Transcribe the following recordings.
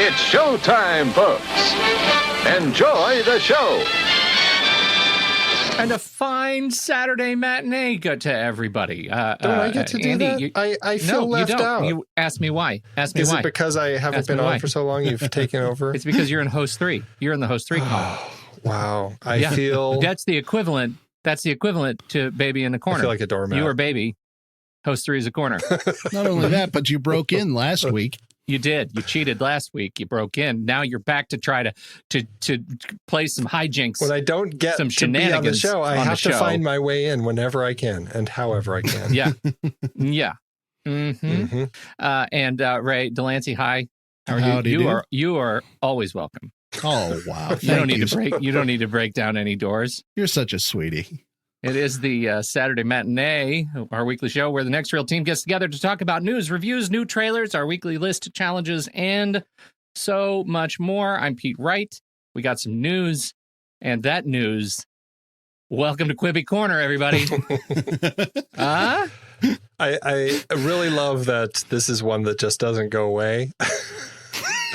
It's showtime, folks. Enjoy the show. And a fine Saturday matinee good to everybody. Don't I get to do Andy, that? I feel left out. You ask me why. Ask me Is why. it because I haven't been on for so long you've taken over? It's because you're in host 3. You're in the host 3 column. Wow. I feel... That's the equivalent to baby in the corner. I feel like a doormat. You are baby. Host 3 is a corner. Not only that, but you broke in last week. You did. You cheated last week. You broke in. Now you're back to try to play some hijinks. When I don't get some to be on the show, I have to find my way in whenever I can and however I can. Yeah. Yeah. Mm-hmm. And Ray Delancey, hi. How are you? You are always welcome. Oh, wow. You don't need to break down any doors. You're such a sweetie. It is the Saturday Matinee, our weekly show where the Next Reel team gets together to talk about news, reviews, new trailers, our weekly list, challenges, and so much more. I'm Pete Wright. We got some news, and that news, welcome to Quibi Corner, everybody. I really love that this is one that just doesn't go away.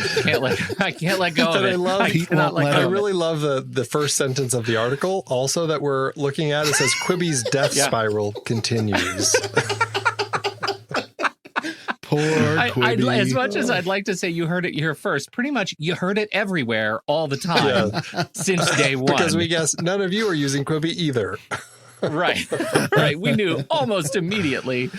I can't let go of it. I really love the first sentence of the article also that we're looking at. It says Quibi's death spiral continues. Poor Quibi. As much as I'd like to say you heard it here first, pretty much you heard it everywhere all the time since day one. Because we guess none of you are using Quibi either. Right. We knew almost immediately.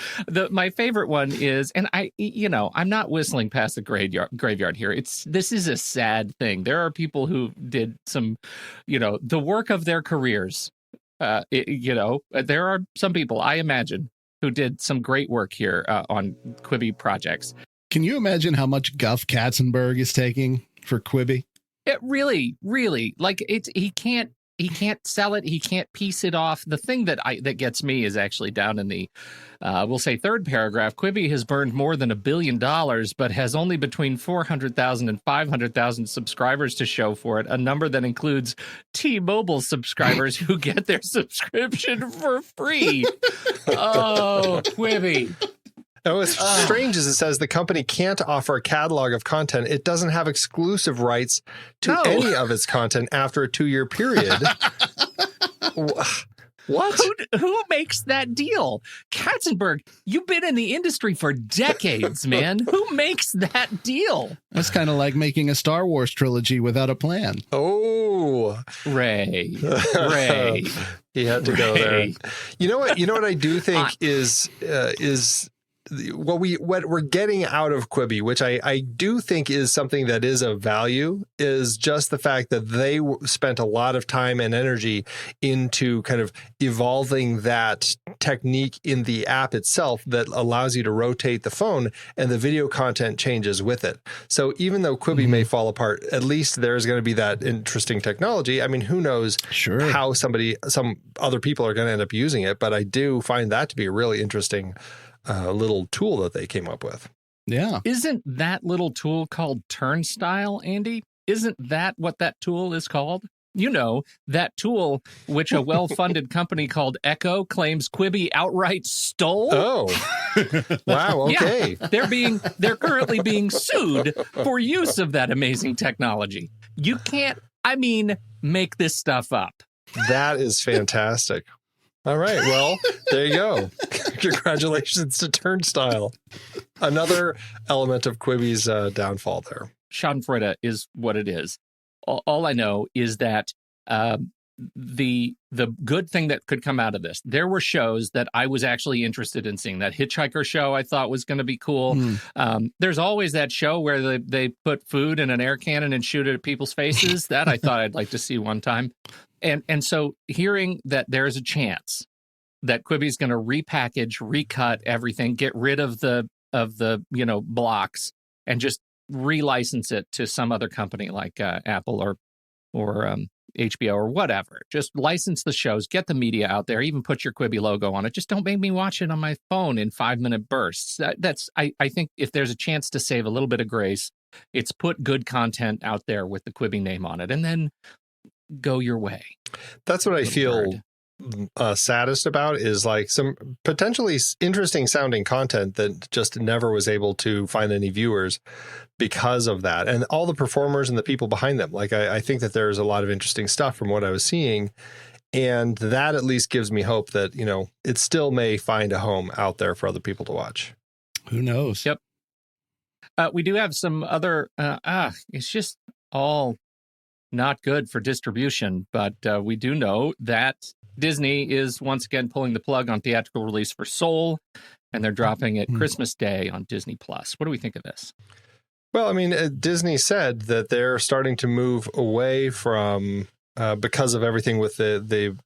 My favorite one is, and I'm not whistling past the graveyard here. This is a sad thing. There are people who did some, the work of their careers. There are some people, I imagine, who did some great work here on Quibi projects. Can you imagine how much guff Katzenberg is taking for Quibi? It really, he can't sell it. He can't piece it off. The thing that gets me is actually down in the, we'll say third paragraph. Quibi has burned more than $1 billion, but has only between 400,000 and 500,000 subscribers to show for it. A number that includes T-Mobile subscribers who get their subscription for free. Oh, Quibi. Now, what's strange is it says the company can't offer a catalog of content. It doesn't have exclusive rights to any of its content after a 2-year period. What? Who makes that deal? Katzenberg, you've been in the industry for decades, man. Who makes that deal? That's kind of like making a Star Wars trilogy without a plan. Oh, Ray. He had to go there. You know what I do think is what we're getting out of Quibi, which I do think is something that is of value, is just the fact that they spent a lot of time and energy into kind of evolving that technique in the app itself that allows you to rotate the phone and the video content changes with it. So even though Quibi may fall apart, at least there's going to be that interesting technology. I mean, who knows how some other people are going to end up using it, but I do find that to be a really interesting little tool that they came up with. Yeah. Isn't that little tool called Turnstile, Andy? Isn't that what that tool is called? That tool which a well-funded company called Echo claims Quibi outright stole. Oh, wow. Okay. Yeah, they're currently being sued for use of that amazing technology. You can't, make this stuff up. That is fantastic. All right. Well, there you go. Congratulations to Turnstile. Another element of Quibi's downfall there. Schadenfreude is what it is. All I know is that the good thing that could come out of this, there were shows that I was actually interested in seeing. That Hitchhiker show I thought was going to be cool. There's always that show where they put food in an air cannon and shoot it at people's faces. That I thought I'd like to see one time. And so hearing that there's a chance that Quibi's going to repackage, recut everything, get rid of the blocks, and just relicense it to some other company like Apple or HBO or whatever. Just license the shows, get the media out there, even put your Quibi logo on it. Just don't make me watch it on my phone in 5-minute bursts. I think if there's a chance to save a little bit of grace, it's put good content out there with the Quibi name on it, and then go your way. That's what I feel saddest about is like some potentially interesting sounding content that just never was able to find any viewers because of that. And all the performers and the people behind them. Like, I think that there's a lot of interesting stuff from what I was seeing. And that at least gives me hope that, you know, it still may find a home out there for other people to watch. Who knows? Yep. We do have some other, it's just all not good for distribution, but we do know that Disney is once again pulling the plug on theatrical release for Soul, and they're dropping it Christmas Day on Disney Plus. What do we think of this? Well, I mean, Disney said that they're starting to move away from, because of everything with the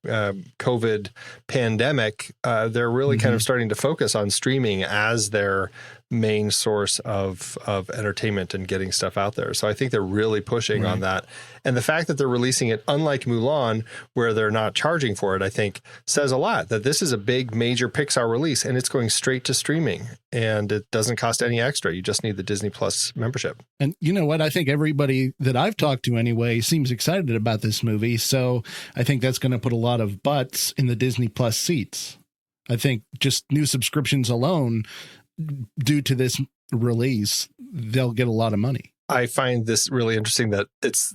COVID pandemic, they're really kind of starting to focus on streaming as their main source of entertainment and getting stuff out there. So I think they're really pushing on that. And the fact that they're releasing it, unlike Mulan, where they're not charging for it, I think says a lot that this is a big major Pixar release and it's going straight to streaming and it doesn't cost any extra. You just need the Disney Plus membership. And you know what? I think everybody that I've talked to anyway seems excited about this movie. So I think that's going to put a lot of butts in the Disney Plus seats. I think just new subscriptions alone, due to this release, they'll get a lot of money. I find this really interesting that it's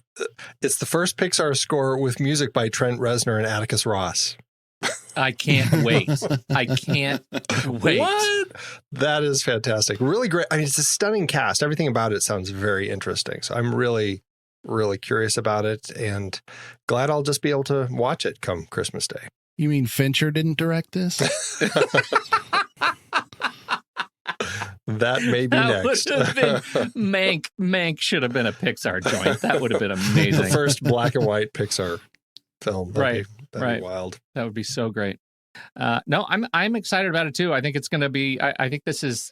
the first Pixar score with music by Trent Reznor and Atticus Ross. I can't wait. I can't wait. What? That is fantastic. Really great. I mean, it's a stunning cast. Everything about it sounds very interesting. So I'm really, really curious about it and glad I'll just be able to watch it come Christmas Day. You mean Fincher didn't direct this? That may be next. Would have been, Mank should have been a Pixar joint. That would have been amazing. The first black and white Pixar film. That'd be wild. That would be so great. No, I'm excited about it too. I think it's going to be. I think this is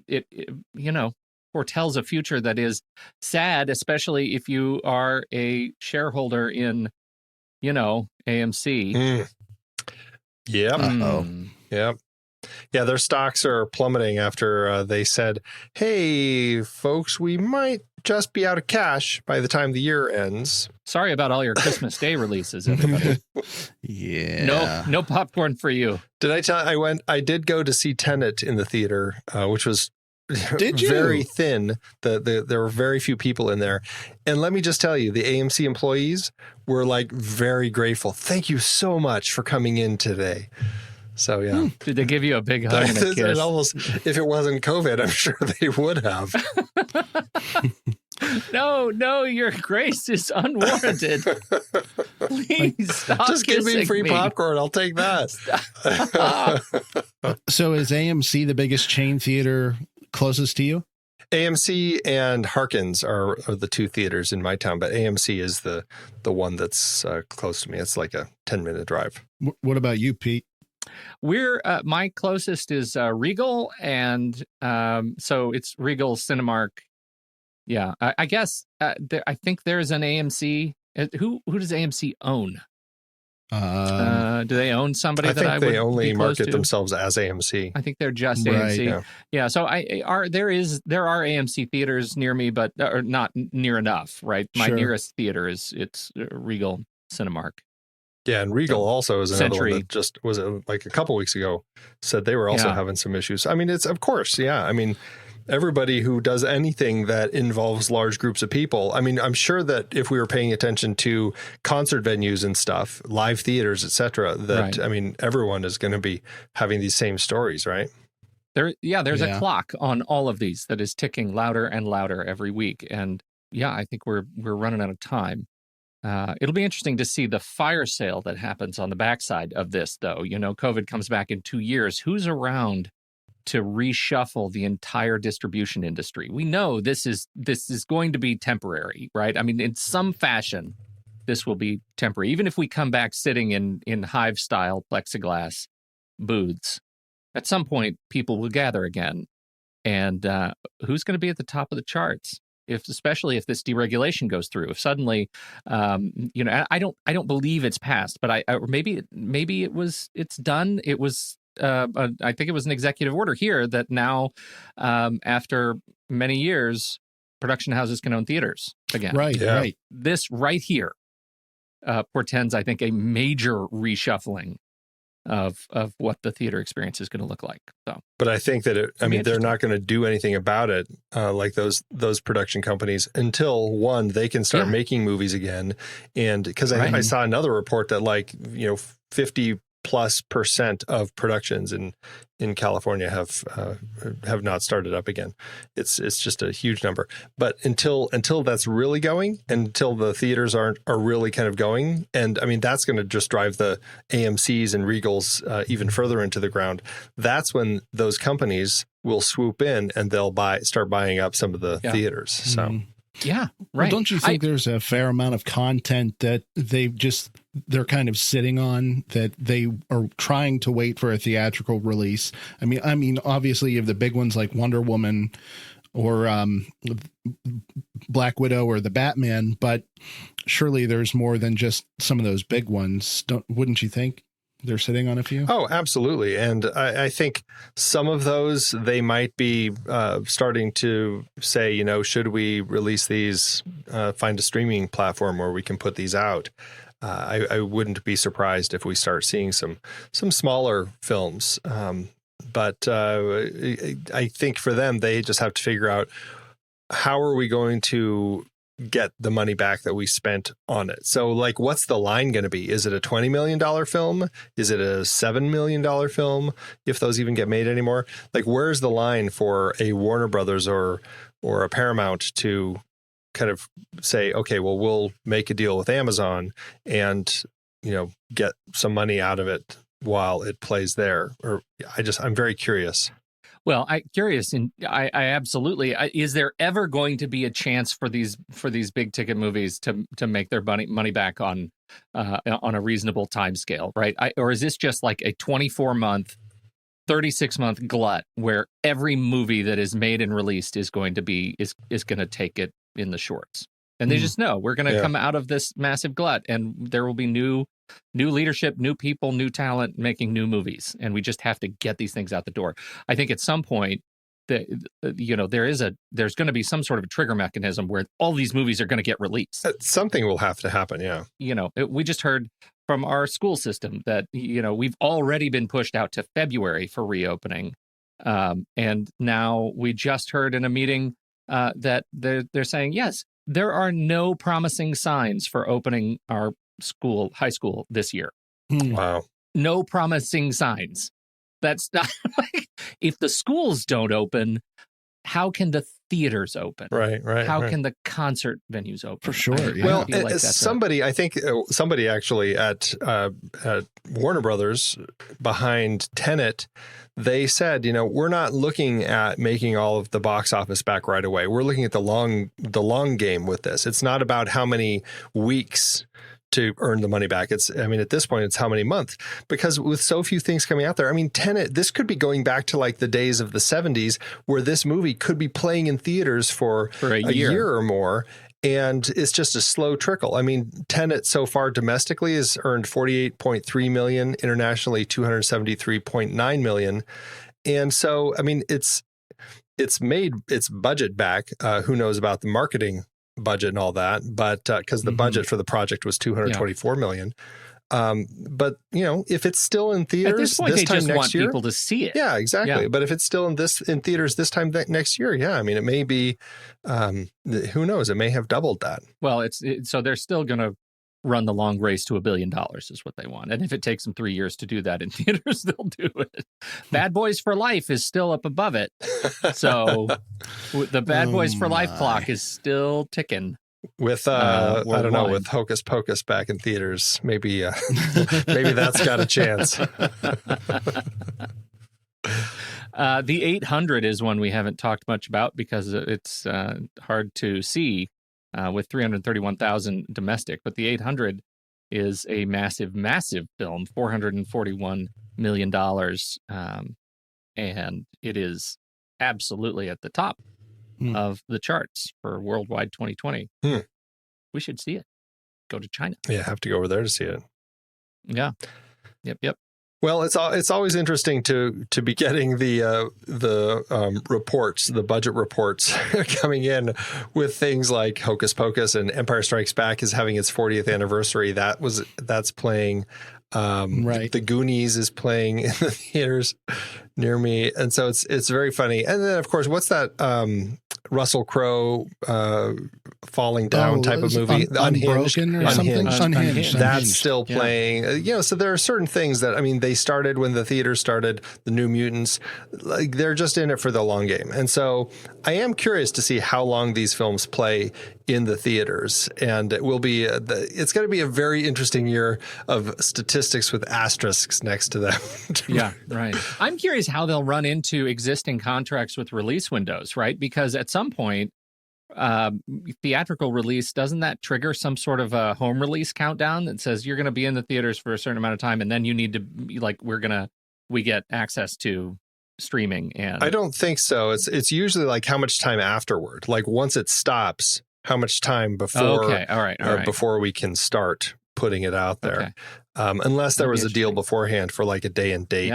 it. You know, foretells a future that is sad, especially if you are a shareholder in, you know, AMC. Yep. Yep. Yeah, their stocks are plummeting after they said, hey, folks, we might just be out of cash by the time the year ends. Sorry about all your Christmas Day releases, everybody. No popcorn for you. Did I tell you, I did go to see Tenet in the theater, which was very thin. There were very few people in there. And let me just tell you, the AMC employees were like very grateful. Thank you so much for coming in today. So, yeah. Did they give you a big hug and a kiss? Almost, if it wasn't COVID, I'm sure they would have. No, your grace is unwarranted. Please stop. Just give me free popcorn. I'll take that. So is AMC the biggest chain theater closest to you? AMC and Harkins are the two theaters in my town, but AMC is the one that's close to me. It's like a 10-minute drive. What about you, Pete? We're my closest is Regal, and so it's Regal Cinemark. Yeah, I guess I think there's an AMC. Who does AMC own? Do they own somebody? I think they only market themselves as AMC. I think they're just AMC. Yeah. So there are AMC theaters near me, but are not near enough. Right. My nearest theater it's Regal Cinemark. Yeah, and Regal also is another one that just was like a couple weeks ago said they were also having some issues. I mean, it's of course, I mean, everybody who does anything that involves large groups of people. I mean, I'm sure that if we were paying attention to concert venues and stuff, live theaters, etc., that I mean, everyone is going to be having these same stories, right? There's a clock on all of these that is ticking louder and louder every week, and I think we're running out of time. It'll be interesting to see the fire sale that happens on the backside of this, though. You know, COVID comes back in 2 years. Who's around to reshuffle the entire distribution industry? We know this is going to be temporary, right? I mean, in some fashion, this will be temporary. Even if we come back sitting in hive-style plexiglass booths, at some point, people will gather again. And who's going to be at the top of the charts? Especially if this deregulation goes through, if suddenly, I don't believe it's passed, but maybe it's done. It was, I think it was an executive order here that now, after many years, production houses can own theaters again. Right. This right here portends, I think, a major reshuffling of what the theater experience is going to look like. So, but I think that they're not going to do anything about it, like those production companies, until one, they can start making movies again, and because I saw another report that 50+% of productions in California have not started up again. It's just a huge number. But until that's really going, until the theaters are really kind of going, and I mean that's going to just drive the AMCs and Regals even further into the ground. That's when those companies will swoop in and they'll start buying up some of the theaters. So. Mm-hmm. Yeah, right. Well, don't you think there's a fair amount of content that they're kind of sitting on, that they are trying to wait for a theatrical release? I mean, obviously you have the big ones like Wonder Woman or Black Widow or the Batman, but surely there's more than just some of those big ones. Wouldn't you think? They're sitting on a few? Oh, absolutely. And I think some of those, they might be starting to say, should we release these, find a streaming platform where we can put these out. I wouldn't be surprised if we start seeing some smaller films. But I think for them, they just have to figure out, how are we going to get the money back that we spent on it? So what's the line going to be? Is it a $20 million film? Is it a $7 million film? If those even get made anymore, where's the line for a Warner Brothers or a Paramount to kind of say, okay, well, we'll make a deal with Amazon and, get some money out of it while it plays there? Or I'm very curious. Well, I'm curious, and I absolutely. Is there ever going to be a chance for these big ticket movies to make their money back on a reasonable time scale, right? Or is this just like a 24-month, 36-month glut where every movie that is made and released is going to take it in the shorts, and they just know we're going to come out of this massive glut, and there will be new leadership, new people, new talent making new movies, and we just have to get these things out the door. I think at some point that there's going to be some sort of a trigger mechanism where all these movies are going to get released. Something will have to happen. Yeah. We just heard from our school system that we've already been pushed out to February for reopening, and now we just heard in a meeting that they're saying yes, there are no promising signs for opening our high school this year. Wow. No promising signs. That's not if the schools don't open, how can the theaters open? Right. How can the concert venues open? For sure. Yeah. Well, somebody actually at Warner Brothers behind Tenet, they said, we're not looking at making all of the box office back right away. We're looking at the long game with this. It's not about how many weeks to earn the money back. At this point, it's how many months, because with so few things coming out there, Tenet, this could be going back to the days of the 70s where this movie could be playing in theaters for a year or more. And it's just a slow trickle. Tenet so far domestically has earned $48.3 million, internationally $273.9 million. And so, it's made its budget back. Who knows about the marketing budget and all that, but because the budget for the project was $224 million. But if it's still in theaters at this point, this they time just next want year, people to see it. Yeah, exactly. Yeah. But if it's still in theaters this time next year, it may be. Who knows? It may have doubled that. Well, so they're still going to run the long race to $1 billion is what they want, and if it takes them 3 years to do that in theaters, they'll do it. Bad Boys for Life is still up above it, so the Bad Boys for Life clock is still ticking. With I don't know, with Hocus Pocus back in theaters, maybe that's got a chance. The 800 is one we haven't talked much about because it's hard to see with 331,000 domestic. But the 800 is a massive, massive film, $441 million. And it is absolutely at the top of the charts for worldwide 2020. We should see it. Go to China. Yeah, have to go over there to see it. Yeah. Yep. Well, it's always interesting to be getting the reports, the budget reports coming in with things like Hocus Pocus and Empire Strikes Back is having its 40th anniversary. That's playing. Right. The Goonies is playing in the theaters near me, and so it's very funny. And then of course, what's that Russell Crowe falling down type of movie? Unhinged or something. Unhinged. That's still playing. So there are certain things that they started when the theater started. The New Mutants, like they're just in it for the long game, and so I am curious to see how long these films play in the theaters, and it will be it's going to be a very interesting year of statistics with asterisks next to them. Yeah, right. I'm curious how they'll run into existing contracts with release windows, right? Because at some point, theatrical release, doesn't that trigger some sort of a home release countdown that says you're going to be in the theaters for a certain amount of time, and then you need to be like, we get access to streaming? And I don't think so. It's usually like how much time afterward, like once it stops, how much time before all right. Before we can start putting it out there. Okay. Unless there was a deal beforehand for like a day and date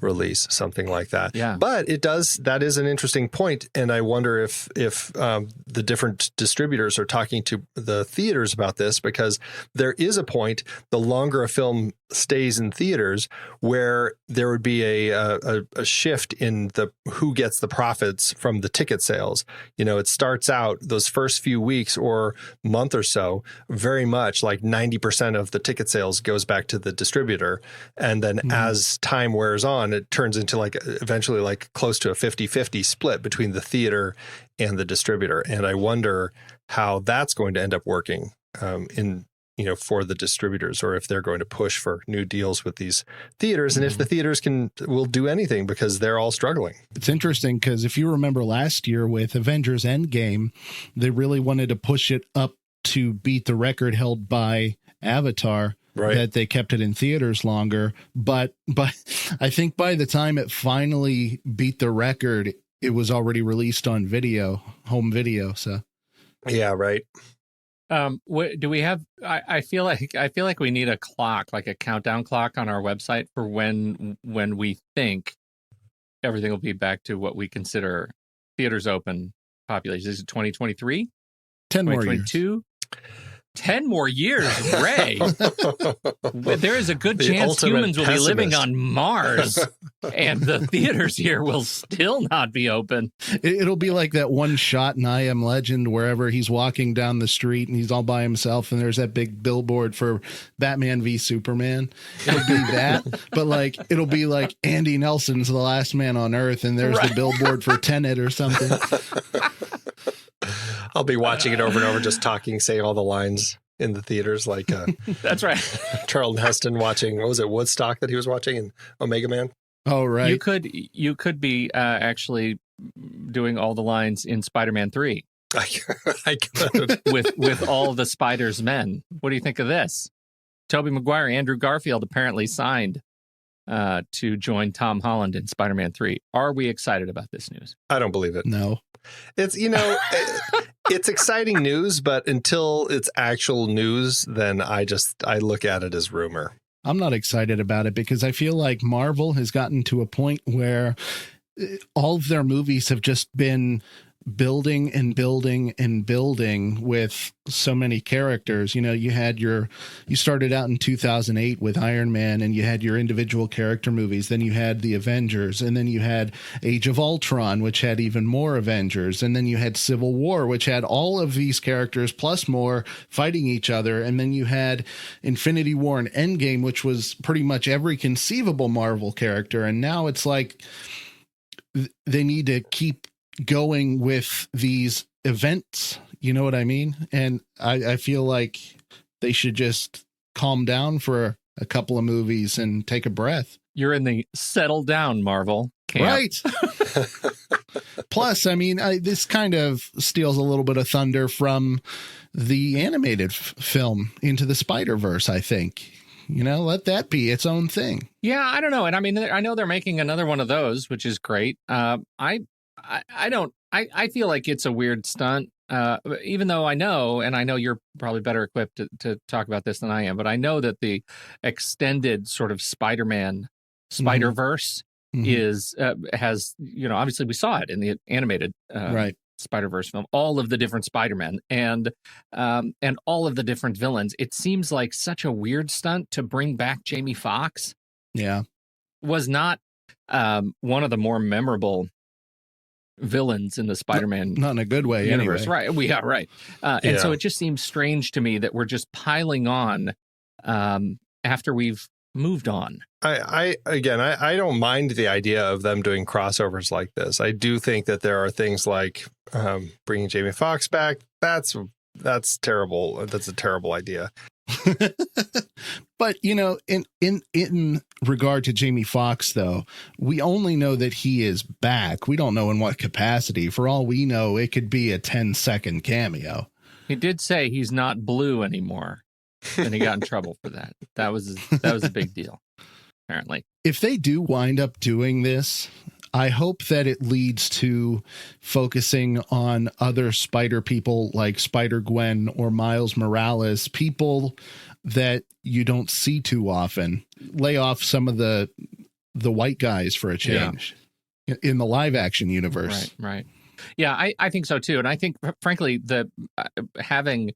release, something like that. Yeah. But that is an interesting point, and I wonder if the different distributors are talking to the theaters about this, because there is a point, the longer a film stays in theaters, where there would be a shift in the who gets the profits from the ticket sales. It starts out those first few weeks or month or so, very much like 90% of the ticket sales goes back to the distributor. And then as time wears on, it turns into eventually close to a 50-50 split between the theater and the distributor. And I wonder how that's going to end up working for the distributors, or if they're going to push for new deals with these theaters, and if the theaters will do anything, because they're all struggling. It's interesting because if you remember last year with Avengers Endgame, they really wanted to push it up to beat the record held by Avatar. Right. That they kept it in theaters longer, but I think by the time it finally beat the record, it was already released on home video. So, yeah, right. What do we have? I feel like we need a clock, like a countdown clock on our website for when we think everything will be back to what we consider theaters open population. Is it 2023? 10 more years. 10 more years, Ray. There is a good chance humans will be living on Mars, and the theaters here will still not be open. It'll be like that one shot in I Am Legend, wherever he's walking down the street and he's all by himself, and there's that big billboard for Batman v Superman. It'll be that, but it'll be like Andy Nelson's The Last Man on Earth, and there's the billboard for Tenet or something. I'll be watching it over and over, just saying all the lines in the theaters, that's right. Charlton Heston watching, what was it, Woodstock that he was watching in Omega Man? Oh, right. You could be actually doing all the lines in Spider-Man 3. I could. with all the Spider's men. What do you think of this? Tobey Maguire, Andrew Garfield apparently signed to join Tom Holland in Spider-Man 3. Are we excited about this news? I don't believe it. No. It's, it's exciting news, but until it's actual news, then I look at it as rumor. I'm not excited about it because I feel like Marvel has gotten to a point where all of their movies have just been building and building and building with so many characters. You started out in 2008 with Iron Man, and you had your individual character movies. Then you had the Avengers, and then you had Age of Ultron, which had even more Avengers. And then you had Civil War, which had all of these characters plus more fighting each other. And then you had Infinity War and Endgame, which was pretty much every conceivable Marvel character. And now it's like they need to keep going with these events, you know what I mean? And I feel like they should just calm down for a couple of movies and take a breath. You're in the settle down Marvel camp. Right. Plus, this kind of steals a little bit of thunder from the animated film Into the Spider-Verse, I think. Let that be its own thing. Yeah, I don't know. And I know they're making another one of those, which is great. I feel like it's a weird stunt, even though I know you're probably better equipped to talk about this than I am, but I know that the extended sort of Spider-Man Spider-Verse is has, obviously we saw it in the animated Spider-Verse film, all of the different Spider-Men and all of the different villains. It seems like such a weird stunt to bring back Jamie Foxx. Yeah. Was not one of the more memorable villains in the Spider-Man not in a good way universe. Anyway. Right. And so it just seems strange to me that we're just piling on after we've moved on. I don't mind the idea of them doing crossovers like this. I do think that there are things like bringing Jamie Foxx back. That's terrible. That's a terrible idea. But in regard to Jamie Foxx, though, we only know that he is back. We don't know in what capacity. For all we know, it could be a 10-second cameo. He did say he's not blue anymore, and he got in trouble for that. That was a big deal, apparently. If they do wind up doing this, I hope that it leads to focusing on other Spider people like Spider-Gwen or Miles Morales, people that you don't see too often. Lay off some of the white guys for a change in the live action universe. Right. Yeah, I think so too. And I think, frankly, the having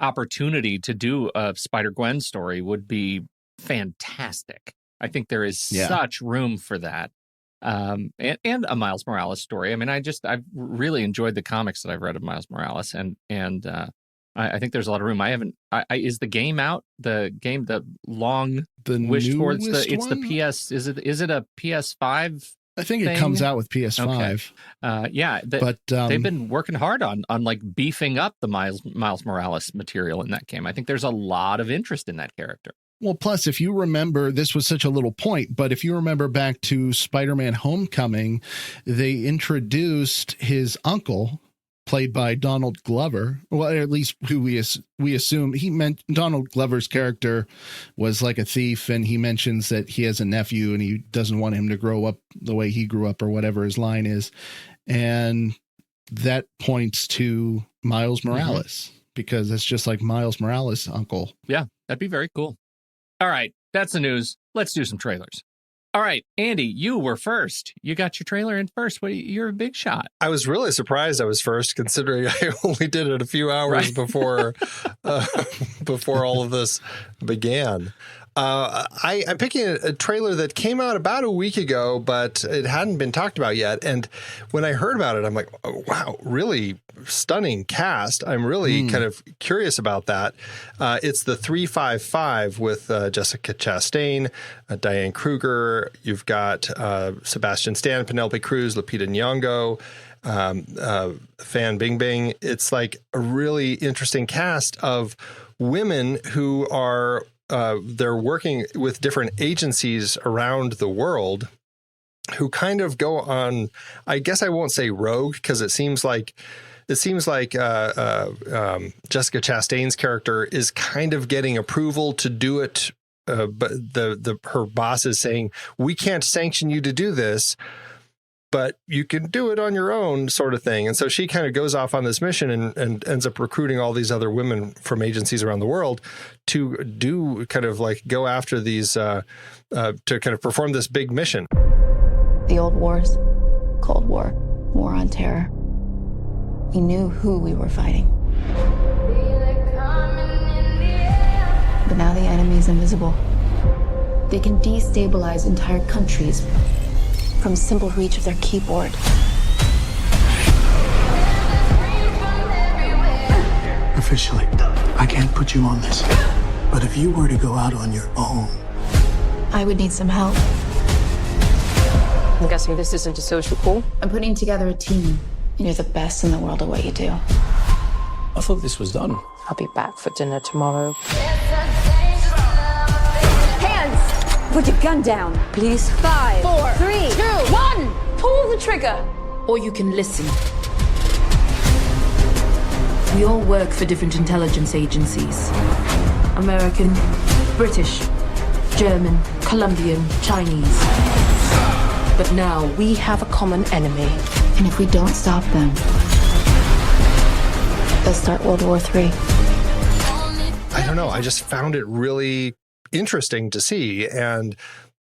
opportunity to do a Spider-Gwen story would be fantastic. I think there is such room for that. And a Miles Morales story. I mean, I've really enjoyed the comics that I've read of Miles Morales, and I think there's a lot of room. Is the game out? The wished for it's the PS. Is it a PS5? I think it comes out with PS5. Okay. But they've been working hard on like beefing up the Miles Morales material in that game. I think there's a lot of interest in that character. Well, plus, if you remember, this was such a little point, but if you remember back to Spider-Man Homecoming, they introduced his uncle, played by Donald Glover. Well, at least who we assume he meant. Donald Glover's character was like a thief, and he mentions that he has a nephew and he doesn't want him to grow up the way he grew up or whatever his line is. And that points to Miles Morales because it's just like Miles Morales' uncle. Yeah, that'd be very cool. All right, that's the news. Let's do some trailers. All right, Andy, you were first. You got your trailer in first. You're a big shot. I was really surprised I was first, considering I only did it a few hours before all of this began. I'm picking a trailer that came out about a week ago, but it hadn't been talked about yet. And when I heard about it, I'm like, oh, wow, really stunning cast. I'm really kind of curious about that. It's the 355 with Jessica Chastain, Diane Kruger. You've got Sebastian Stan, Penelope Cruz, Lupita Nyong'o, Fan Bingbing. It's like a really interesting cast of women who are they're working with different agencies around the world who kind of go on, I guess I won't say rogue, because it seems like Jessica Chastain's character is kind of getting approval to do it. But her boss is saying, we can't sanction you to do this, but you can do it on your own, sort of thing. And so she kind of goes off on this mission and ends up recruiting all these other women from agencies around the world to do kind of like go after these, to kind of perform this big mission. The old wars, Cold War, War on Terror. We knew who we were fighting. But now the enemy's invisible. They can destabilize entire countries from simple reach of their keyboard. Officially, I can't put you on this. But if you were to go out on your own, I would need some help. I'm guessing this isn't a social call? I'm putting together a team. You're the best in the world at what you do. I thought this was done. I'll be back for dinner tomorrow. Hands! Put your gun down, please. 5, 4, 3, 2, 1! Pull the trigger! Or you can listen. We all work for different intelligence agencies. American, British, German, Colombian, Chinese. But now we have a common enemy. And if we don't stop them, they'll start World War III. I don't know. I just found it really interesting to see. And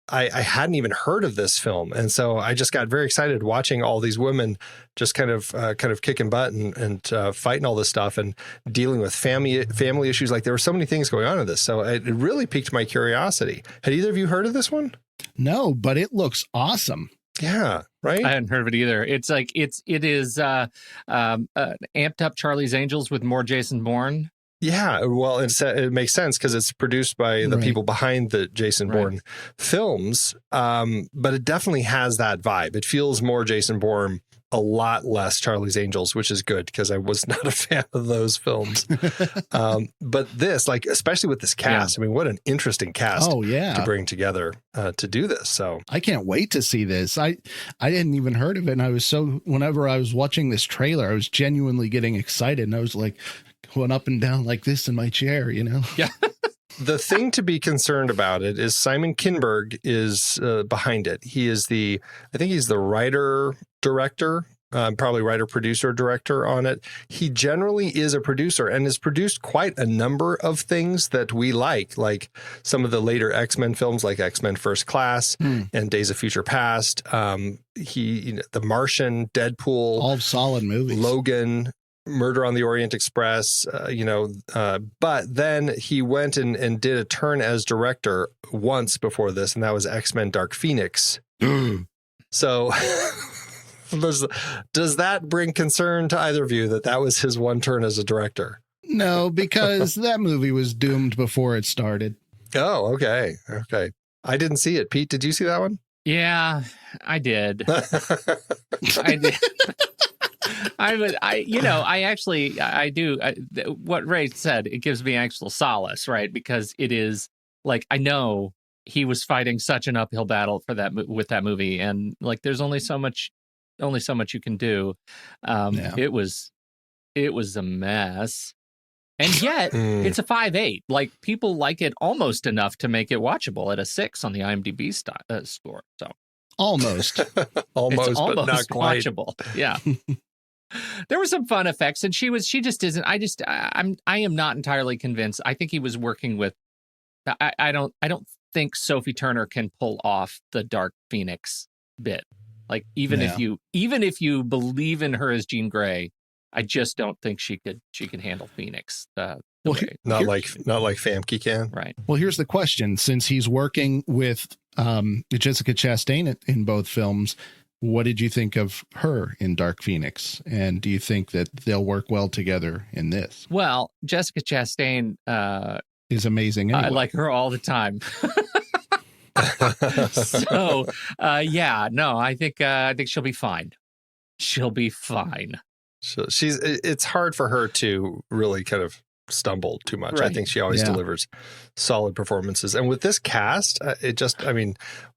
I hadn't even heard of this film. And so I just got very excited watching all these women just kind of kicking butt and fighting all this stuff and dealing with family issues. Like there were so many things going on in this. So it really piqued my curiosity. Had either of you heard of this one? No, but it looks awesome. Yeah, right. I hadn't heard of it either. It's like it is amped up Charlie's Angels with more Jason Bourne. Yeah, well, it makes sense because it's produced by the people behind the Jason Bourne films, but it definitely has that vibe. It feels more Jason Bourne, a lot less Charlie's Angels, which is good because I was not a fan of those films. But this, like, especially with this cast, I mean, what an interesting cast to bring together to do this. So I can't wait to see this. I hadn't even heard of it, and whenever I was watching this trailer, I was genuinely getting excited, and I was like, going up and down like this in my chair, you know? Yeah. The thing to be concerned about it is Simon Kinberg is behind it. I think he's the writer, director, probably writer, producer, director on it. He generally is a producer and has produced quite a number of things that we like some of the later X-Men films like X-Men First Class and Days of Future Past. The Martian, Deadpool. All solid movies. Logan, Murder on the Orient Express, but then he went and did a turn as director once before this, and that was X-Men Dark Phoenix. So does that bring concern to either of you that was his one turn as a director? No, because that movie was doomed before it started. Oh, okay. I didn't see it. Pete, did you see that one? Yeah, I did. I did. I do. What Ray said, it gives me actual solace, right? Because it is like, I know he was fighting such an uphill battle for that with that movie, and like, there's only so much you can do. It was a mess, and yet it's a 5.8. Like, people like it almost enough to make it watchable at a 6 on the IMDb score. So almost, almost, but not quite watchable. Yeah. There were some fun effects, and she just isn't. I am not entirely convinced. I think he was working with. I don't think Sophie Turner can pull off the Dark Phoenix bit. Like, even if you believe in her as Jean Grey, I just don't think she could handle Phoenix. Not like Famke can. Right. Well, here's the question: since he's working with Jessica Chastain in both films, what did you think of her in Dark Phoenix? And do you think that they'll work well together in this? Well, Jessica Chastain is amazing. Anyway. I like her all the time. So, I think she'll be fine. She'll be fine. So it's hard for her to really kind of stumble too much. Right. I think she always delivers solid performances. And with this cast,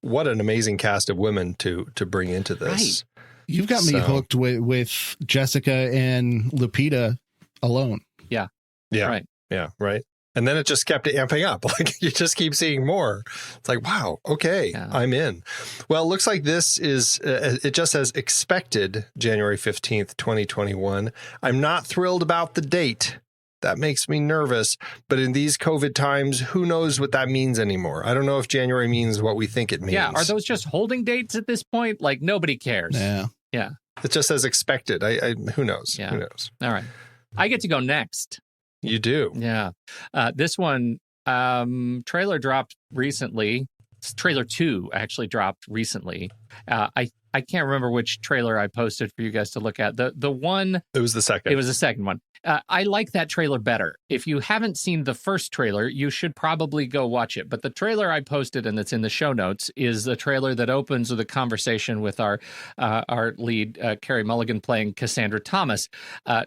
what an amazing cast of women to bring into this. Right. You've got me hooked with Jessica and Lupita alone. Yeah. Right. Yeah. Right. And then it just kept amping up. Like, you just keep seeing more. It's like, wow, okay, I'm in. Well, it looks like this is, it just says expected January 15th, 2021. I'm not thrilled about the date. That makes me nervous. But in these COVID times, who knows what that means anymore? I don't know if January means what we think it means. Yeah. Are those just holding dates at this point? Like, nobody cares. Yeah. It just says expected. Who knows? Yeah. Who knows? All right. I get to go next. You do. Yeah. This one, trailer dropped recently. Trailer 2 actually dropped recently. I can't remember which trailer I posted for you guys to look at. The one... It was the second. It was the second one. I like that trailer better. If you haven't seen the first trailer, you should probably go watch it. But the trailer I posted, and that's in the show notes, is the trailer that opens with a conversation with our lead, Carey Mulligan, playing Cassandra Thomas,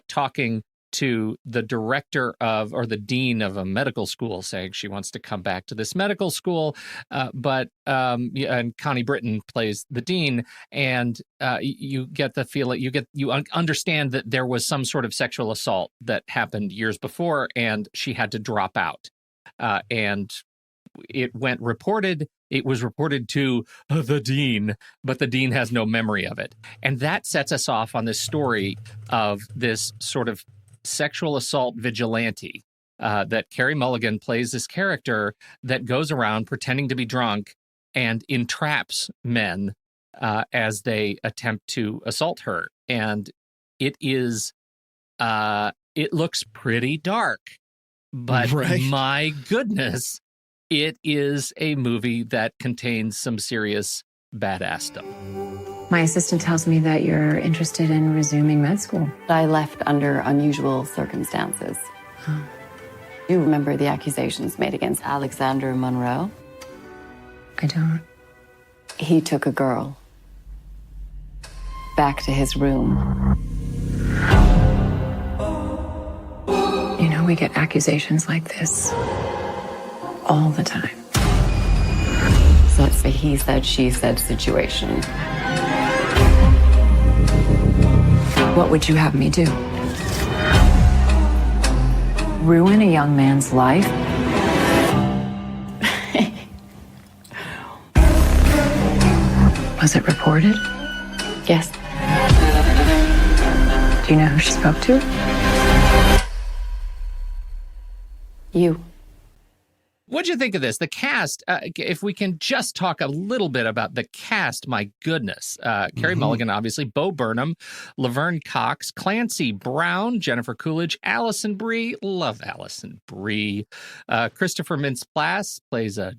talking to the director of, or the dean of a medical school, saying she wants to come back to this medical school. And Connie Britton plays the dean, and you get the feeling, you understand that there was some sort of sexual assault that happened years before, and she had to drop out. And it was reported to the dean, but the dean has no memory of it. And that sets us off on this story of this sort of sexual assault vigilante that Carey Mulligan plays, this character that goes around pretending to be drunk and entraps men as they attempt to assault her. And it is, it looks pretty dark, but my goodness, it is a movie that contains some serious badass stuff. My assistant tells me that you're interested in resuming med school. I left under unusual circumstances. You remember the accusations made against Alexander Monroe? I don't. He took a girl back to his room. You know, we get accusations like this all the time. So it's a he said, she said situation. What would you have me do? Ruin a young man's life? Was it reported? Yes. Do you know who she spoke to? You. What'd you think of this? The cast, if we can just talk a little bit about the cast, my goodness. Carey Mulligan, obviously, Bo Burnham, Laverne Cox, Clancy Brown, Jennifer Coolidge, Alison Brie, love Alison Brie. Christopher Mintz-Plasse plays a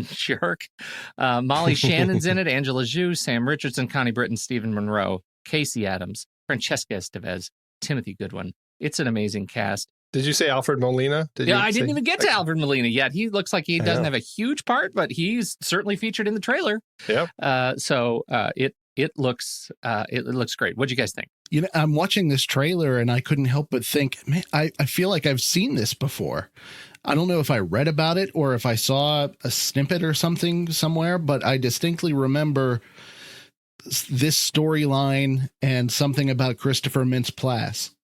jerk. Molly Shannon's in it, Angela Zhu, Sam Richardson, Connie Britton, Stephen Monroe, Casey Adams, Francesca Estevez, Timothy Goodwin. It's an amazing cast. Did you say Alfred Molina? I didn't even get to Alfred Molina yet. He looks like he doesn't have a huge part, but he's certainly featured in the trailer. Yeah. So it looks great. What'd you guys think? You know, I'm watching this trailer and I couldn't help but think, man, I feel like I've seen this before. I don't know if I read about it or if I saw a snippet or something somewhere, but I distinctly remember this storyline and something about Christopher Mintz-Plasse.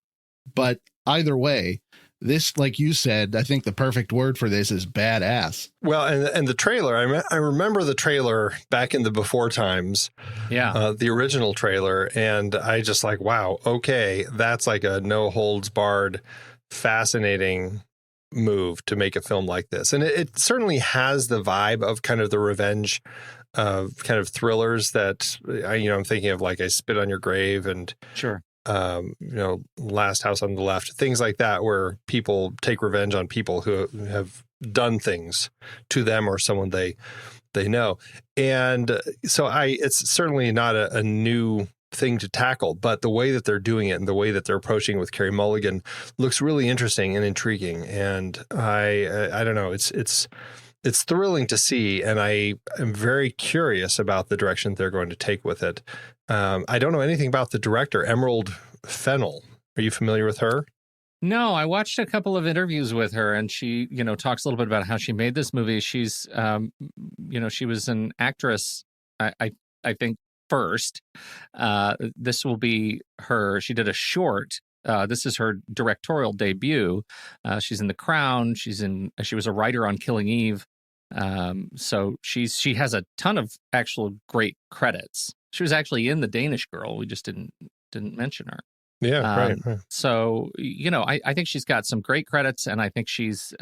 But either way, this, like you said, I think the perfect word for this is badass. Well, and the trailer, I remember the trailer back in the before times. Yeah. The original trailer. And I just like, wow, okay, that's like a no holds barred, fascinating move to make a film like this. And it certainly has the vibe of kind of the revenge kind of thrillers that, I'm thinking of, like I Spit on Your Grave and sure. Last House on the Left, things like that, where people take revenge on people who have done things to them or someone they know. And so it's certainly not a new thing to tackle, but the way that they're doing it and the way that they're approaching it with Carey Mulligan looks really interesting and intriguing. And I don't know, it's thrilling to see, and I am very curious about the direction they're going to take with it. I don't know anything about the director, Emerald Fennell. Are you familiar with her? No, I watched a couple of interviews with her, and she, talks a little bit about how she made this movie. She's, she was an actress, I think, first. This will be she did a short. This is her directorial debut. She's in The Crown. She was a writer on Killing Eve. So she has a ton of actual great credits. She was actually in The Danish Girl. We just didn't mention her. Yeah, right. So, I think she's got some great credits, and I think she's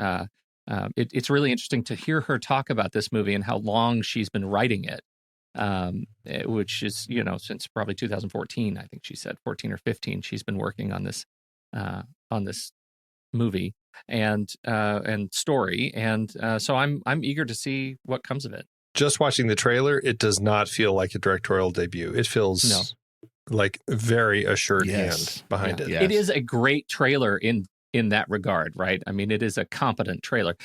it's really interesting to hear her talk about this movie and how long she's been writing it. Which is, since probably 2014, I think she said 14 or 15, she's been working on this movie and story. And so I'm eager to see what comes of it. Just watching the trailer, it does not feel like a directorial debut. It feels like very assured hand behind it. Yes. It is a great trailer in that regard, right? I mean, it is a competent trailer.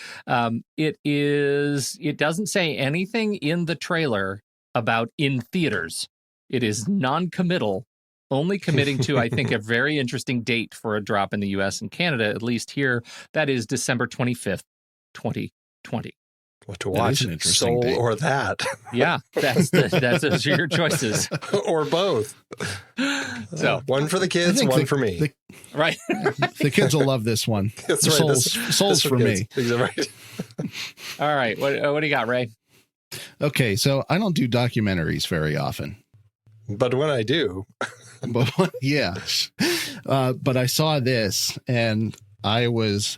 It doesn't say anything in the trailer about in theaters. It is non-committal, only committing to, I think, a very interesting date for a drop in the US and Canada, at least here. That is December 25th, 2020. What to watch, Soul date. Or that? Yeah, those are your choices. Or both. So one for the kids, one for me. Right. The kids will love this one. That's right. Soul's for me. Right. All right. What do you got, Ray? Okay, so I don't do documentaries very often. But when I do. But I saw this and I was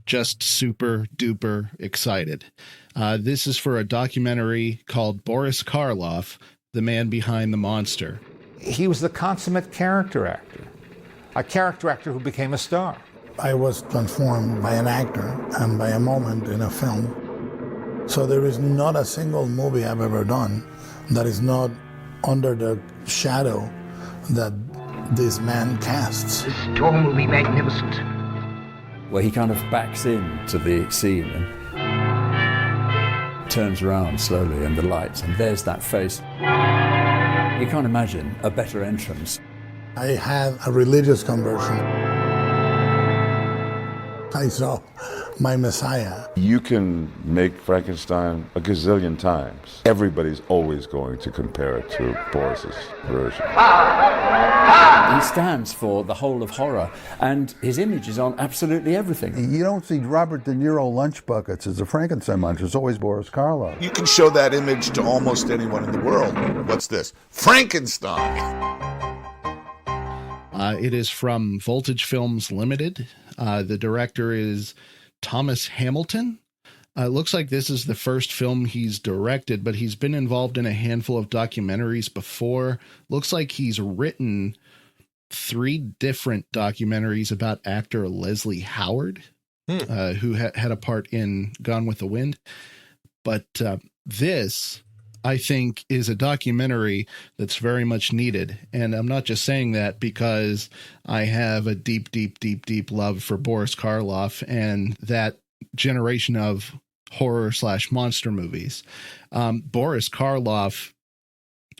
just super duper excited. This is for a documentary called Boris Karloff, the man behind the monster. He was the consummate character actor, a character actor who became a star. I was transformed by an actor and by a moment in a film. So there is not a single movie I've ever done that is not under the shadow that this man casts. The storm will be magnificent. Where he kind of backs into the scene and turns around slowly and the lights, and there's that face. You can't imagine a better entrance. I had a religious conversion. I saw my Messiah. You can make Frankenstein a gazillion times. Everybody's always going to compare it to Boris's version. He stands for the whole of horror, and his image is on absolutely everything. You don't see Robert De Niro lunch buckets as a Frankenstein monster. It's always Boris Karloff. You can show that image to almost anyone in the world. What's this? Frankenstein! It is from Voltage Films Limited. The director is Thomas Hamilton. It looks like this is the first film he's directed, but he's been involved in a handful of documentaries before. Looks like he's written 3 different documentaries about actor Leslie Howard, who had a part in Gone with the Wind. But this, I think, is a documentary that's very much needed. And I'm not just saying that because I have a deep, deep, deep, deep love for Boris Karloff and that generation of horror/monster movies. Boris Karloff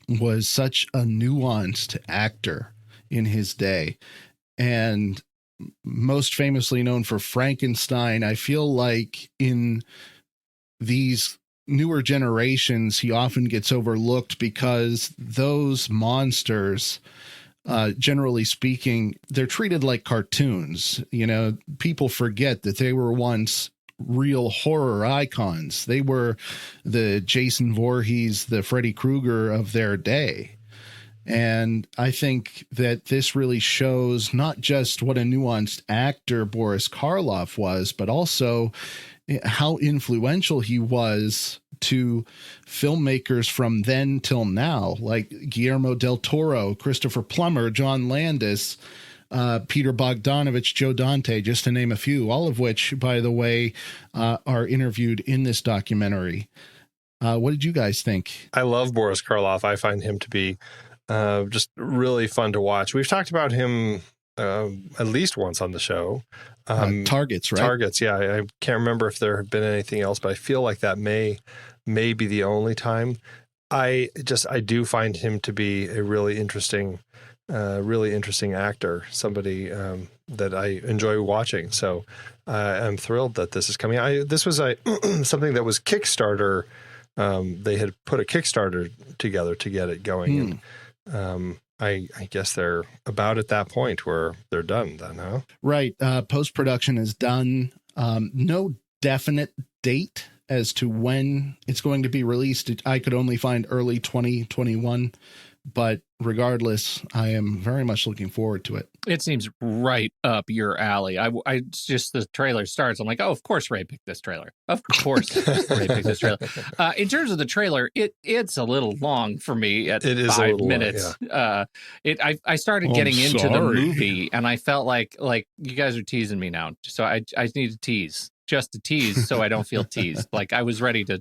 was such a nuanced actor in his day, and most famously known for Frankenstein. I feel like in these newer generations, he often gets overlooked because those monsters, generally speaking, they're treated like cartoons. You know, people forget that they were once real horror icons. They were the Jason Voorhees, the Freddy Krueger of their day. And I think that this really shows not just what a nuanced actor Boris Karloff was, but also how influential he was to filmmakers from then till now, like Guillermo del Toro, Christopher Plummer, John Landis, Peter Bogdanovich, Joe Dante, just to name a few, all of which, by the way, are interviewed in this documentary. What did you guys think? I love Boris Karloff. I find him to be just really fun to watch. We've talked about him at least once on the show. Targets, right? Targets, yeah. I can't remember if there have been anything else, but I feel like that may be the only time. I do find him to be a really interesting actor, somebody that I enjoy watching. So I'm thrilled that this is coming. This was something that was Kickstarter. They had put a Kickstarter together to get it going. And I guess they're about at that point where they're done then, huh? Right. Post-production is done. No definite date as to when it's going to be released. I could only find early 2021. But regardless, I am very much looking forward to it. It seems right up your alley. I just, the trailer starts. I'm like, oh, of course Ray picked this trailer. Of course Ray picked this trailer. In terms of the trailer, it's a little long for me at 5 minutes. Long, yeah. I started getting into the movie, and I felt like you guys are teasing me now. So I need to tease, just to tease, so I don't feel teased. Like I was ready to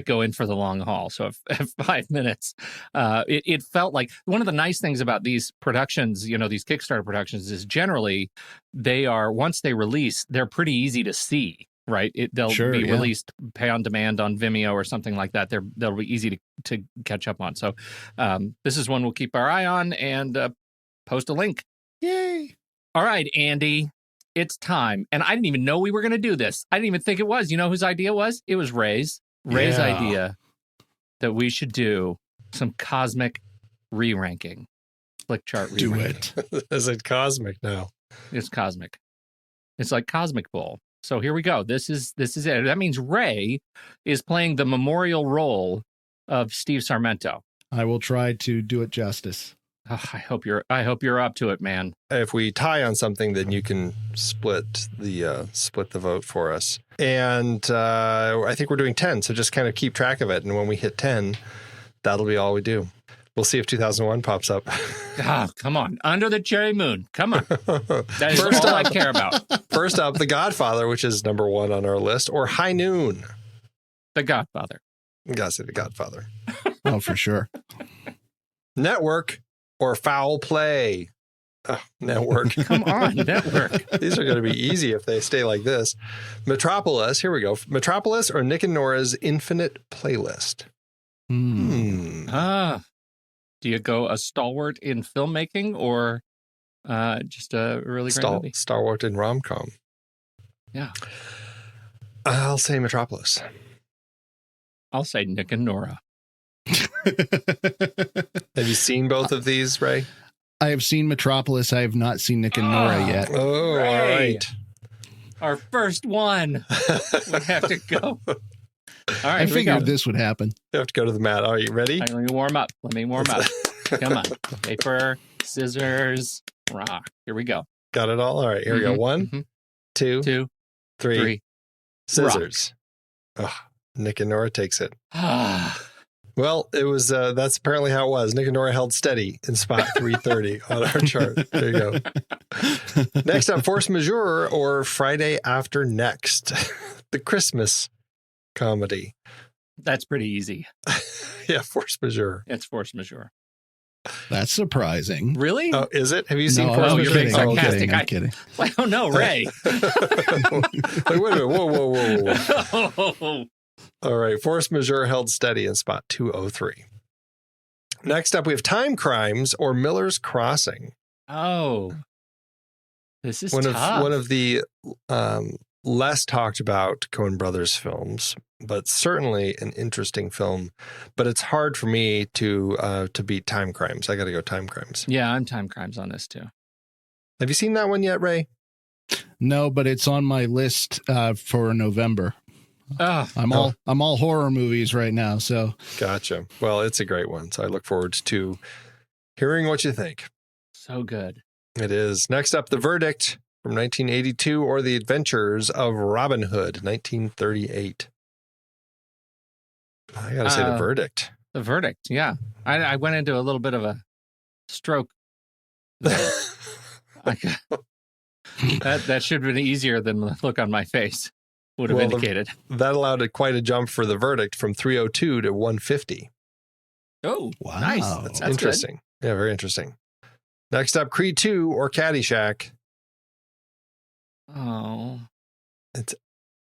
go in for the long haul. So at 5 minutes, it felt like one of the nice things about these productions, these Kickstarter productions, is generally they are, once they release, they're pretty easy to see, right? They'll be released pay on demand on Vimeo or something like that. They'll be easy to catch up on. So this is one we'll keep our eye on and post a link. Yay. All right, Andy. It's time. And I didn't even know we were going to do this. I didn't even think it was. You know whose idea was? It was Ray's idea that we should do some cosmic re-ranking. Flickchart re-ranking. Do it. Is it cosmic now? It's cosmic. It's like Cosmic Bowl. So here we go. This is it. That means Ray is playing the memorial role of Steve Sarmento. I will try to do it justice. Oh, I hope you're up to it, man. If we tie on something, then you can split the vote for us. And I think we're doing 10, so just kind of keep track of it. And when we hit 10, that'll be all we do. We'll see if 2001 pops up. Oh, come on. Under the Cherry Moon. Come on. That is all I care about. First up, The Godfather, which is number 1 on our list, or High Noon. The Godfather. You gotta say The Godfather. Oh, for sure. Network or Foul Play. Oh, Network. Come on, Network. These are going to be easy if they stay like this. Metropolis. Here we go. Metropolis or Nick and Nora's Infinite Playlist. Do you go a stalwart in filmmaking or just a really great movie? Stalwart in rom-com. Yeah. I'll say Metropolis. I'll say Nick and Nora. Have you seen both of these, Ray? I have seen Metropolis. I have not seen Nick and Nora yet. Oh, Ray. All right. Our first one. We have to go. All right, I figured this would happen. You have to go to the mat. Are you ready? Let me warm up. Come on. Paper, scissors, rock. Here we go. Got it all? All right, here we go. 1, 2, 3. Scissors. Oh, Nick and Nora takes it. Well, it was, that's apparently how it was. Nick and Nora held steady in spot 330 on our chart. There you go. Next up, Force Majeure or Friday After Next, the Christmas comedy. That's pretty easy. Yeah, Force Majeure. It's Force Majeure. That's surprising. Really? Oh, is it? Have you seen Force You're Majeure? being sarcastic. I'm kidding. I don't know, Ray. Like, wait a minute. Whoa. All right. Force Majeure held steady in spot 203. Next up, we have Time Crimes or Miller's Crossing. Oh. This is one tough. One of the less talked about Coen Brothers films, but certainly an interesting film. But it's hard for me to beat Time Crimes. I got to go Time Crimes. Yeah, I'm Time Crimes on this too. Have you seen that one yet, Ray? No, but it's on my list for November. I'm all horror movies right now. So gotcha. Well, it's a great one. So I look forward to hearing what you think. So good. It is. Next up, The Verdict from 1982 or The Adventures of Robin Hood, 1938. I got to say The Verdict. The Verdict. Yeah. I went into a little bit of a stroke. That should have been easier than the look on my face would have indicated. That allowed quite a jump for The Verdict from 302 to 150. Oh, wow. Nice. That's interesting. Good. Yeah, very interesting. Next up, Creed 2 or Caddyshack. Oh.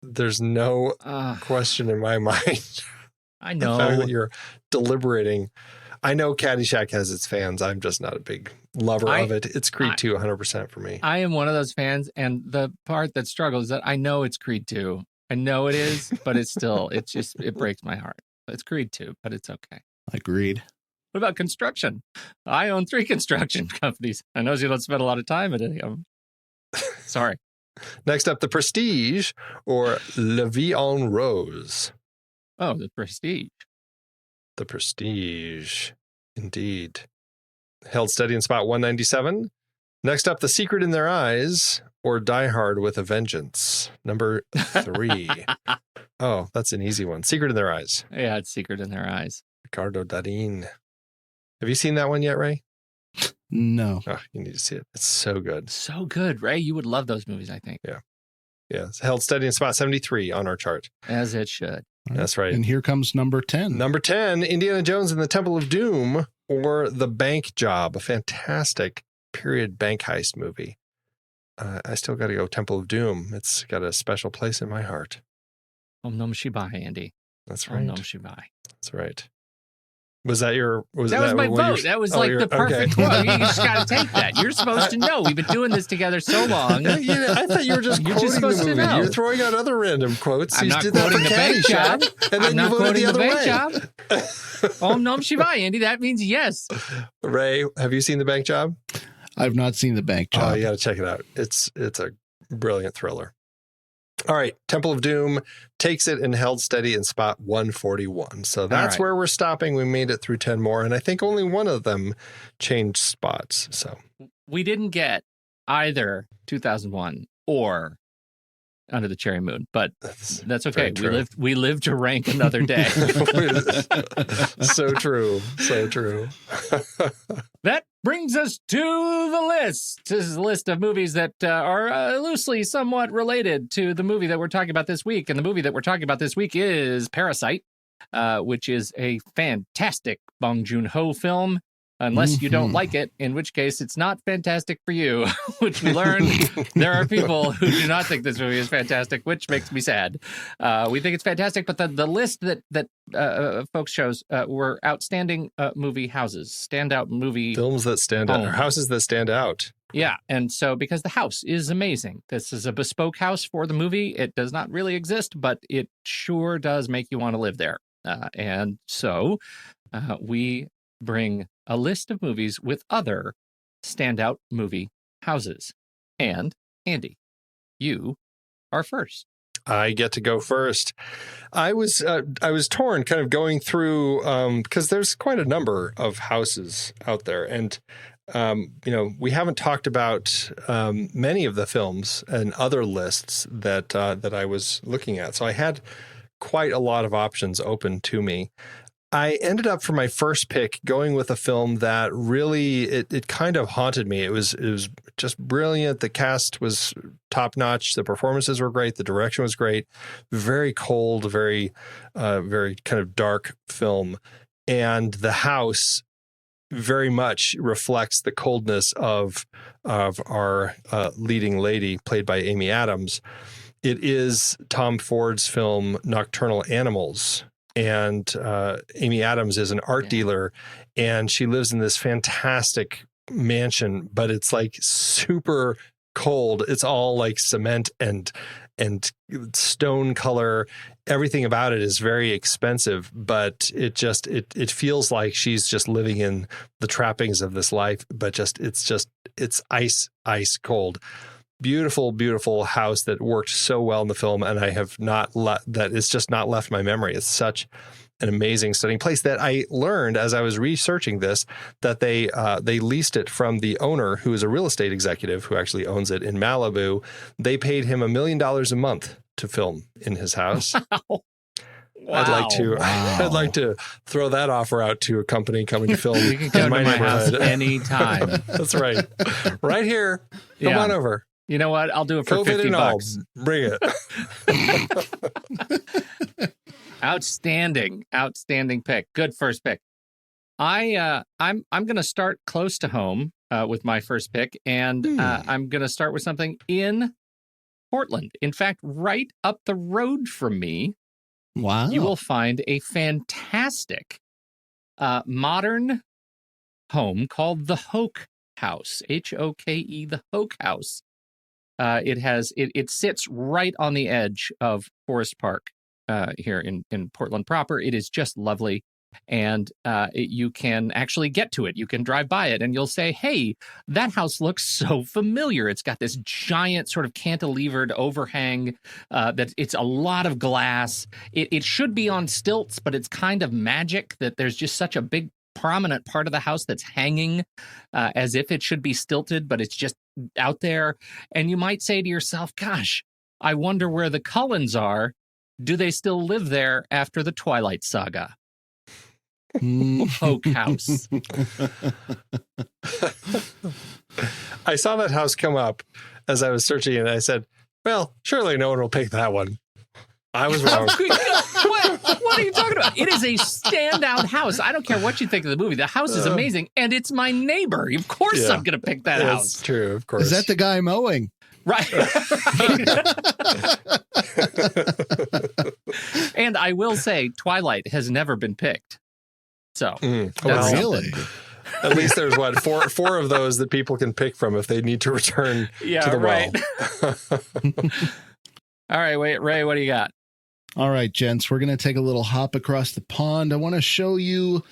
There's no question in my mind. I know. The fact that you're deliberating. I know Caddyshack has its fans. I'm just not a big lover of it. It's Creed 2 100% for me. I am one of those fans, and the part that struggles is that I know it's Creed 2. I know it is, but it's still, it breaks my heart. It's Creed 2, but it's okay. Agreed. What about construction? I own 3 construction companies. I know you don't spend a lot of time at any of them. Sorry. Next up, The Prestige or La Vie en Rose. Oh, The Prestige. The Prestige. Indeed. Held steady in spot 197. Next up, The Secret in Their Eyes or Die Hard with a Vengeance. Number 3. Oh, that's an easy one. Secret in Their Eyes. Yeah, it's Secret in Their Eyes. Ricardo Darín. Have you seen that one yet, Ray? No. Oh, you need to see it. It's so good. So good, Ray. You would love those movies, I think. Yeah. Yeah. It's held steady in spot 73 on our chart. As it should. That's right. And here comes number 10. Number 10, Indiana Jones and the Temple of Doom or The Bank Job, a fantastic period bank heist movie. I still got to go Temple of Doom. It's got a special place in my heart. Om Nom Shivaya, Andy. That's right. Om Nom Shivaya. That's right. Was that your... that was my vote. That was the perfect quote. You just got to take that. You're supposed to know. We've been doing this together so long. I thought you were just quoting the movie. You're throwing out other random quotes. I'm not quoting The Bank Job. And then you voted the other way. Om Nom Shivaya, Andy. That means yes. Ray, have you seen The Bank Job? I've not seen The Bank Job. Oh, you got to check it out. It's a brilliant thriller. All right. Temple of Doom takes it and held steady in spot 141. So that's where we're stopping. We made it through 10 more. And I think only one of them changed spots. So we didn't get either 2001 or Under the Cherry Moon, but that's okay. We live to rank another day. So true. So true. That brings us to the list. This is a list of movies that are loosely somewhat related to the movie that we're talking about this week. And the movie that we're talking about this week is Parasite, which is a fantastic Bong Joon-ho film. Unless you don't like it, in which case it's not fantastic for you, which we learned there are people who do not think this movie is fantastic, which makes me sad. We think it's fantastic, but the list that folks chose were outstanding movie houses, standout movie films that stand out, or houses that stand out. Yeah, and so because the house is amazing. This is a bespoke house for the movie. It does not really exist, but it sure does make you want to live there. And so we bring a list of movies with other standout movie houses. And Andy, you are first. I get to go first. I was torn, kind of going through because there's quite a number of houses out there, and we haven't talked about many of the films and other lists that I was looking at. So I had quite a lot of options open to me. I ended up for my first pick going with a film that really it kind of haunted me. It was just brilliant. The cast was top notch. The performances were great. The direction was great. Very cold, very kind of dark film. And the house very much reflects the coldness of our leading lady, played by Amy Adams. It is Tom Ford's film Nocturnal Animals. And Amy Adams is an art dealer, and she lives in this fantastic mansion, but it's like super cold. It's all like cement and stone color. Everything about it is very expensive, but it feels like she's just living in the trappings of this life, but it's ice cold. Beautiful, beautiful house that worked so well in the film, and I have not it's just not left my memory. It's such an amazing, stunning place that I learned as I was researching this that they leased it from the owner, who is a real estate executive who actually owns it in Malibu. They paid him $1 million a month to film in his house. Wow. I'd like to throw that offer out to a company coming to film. You can come to my house anytime. That's right. Right here. Come on over. You know what? I'll do it for COVID $50. Bring it. Outstanding pick. Good first pick. I'm going to start close to home with my first pick, and I'm going to start with something in Portland. In fact, right up the road from me. Wow! You will find a fantastic modern home called the Hoke House. Hoke, the Hoke House. It sits right on the edge of Forest Park here in Portland proper. It is just lovely, and you can actually get to it. You can drive by it, and you'll say, "Hey, that house looks so familiar." It's got this giant sort of cantilevered overhang. It's a lot of glass. It should be on stilts, but it's kind of magic that there's just such a big prominent part of the house that's hanging as if it should be stilted, but it's just out there. And you might say to yourself, gosh, I wonder where the Cullens are. Do they still live there after the Twilight Saga? Hoke House. I saw that house come up as I was searching, and I said, well, surely no one will pick that one. I was wrong. What are you talking about? It is a standout house. I don't care what you think of the movie. The house is amazing, and it's my neighbor. Of course I'm going to pick that house. That's true, of course. Is that the guy mowing? Right. And I will say, Twilight has never been picked. So, really? At least there's four of those that people can pick from if they need to return to the well. All right, Ray, what do you got? All right, gents, we're going to take a little hop across the pond. I want to show you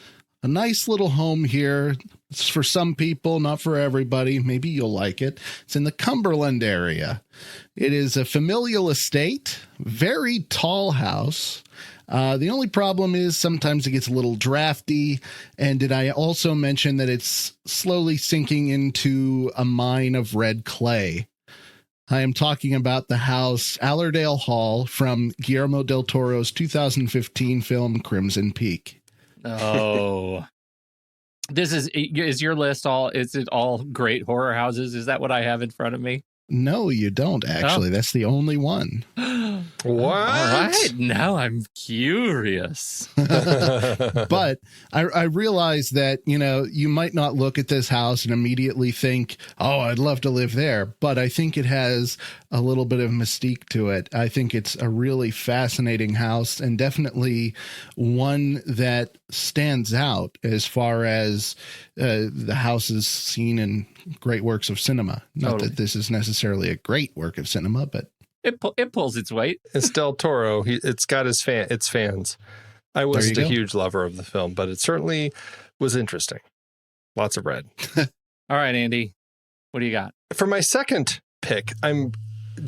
a nice little home here. It's for some people, not for everybody. Maybe you'll like it. It's in the Cumberland area. It is a familial estate, very tall house. The only problem is sometimes it gets a little drafty. And did I also mention that it's slowly sinking into a mine of red clay? I am talking about the house Allerdale Hall from Guillermo del Toro's 2015 film Crimson Peak. Oh, this is your list is it all great horror houses? Is that what I have in front of me? No, you don't, actually. Oh. That's the only one. What? All right. Now I'm curious. But I realize that, you might not look at this house and immediately think, oh, I'd love to live there. But I think it has a little bit of mystique to it. I think it's a really fascinating house and definitely one that stands out as far as the houses seen in great works of cinema. Not that this is necessarily a great work of cinema, but it pulls its weight. It's Del Toro. It's got its fans. I wasn't a huge lover of the film, but it certainly was interesting. Lots of red. All right, Andy, what do you got? For my second pick, I'm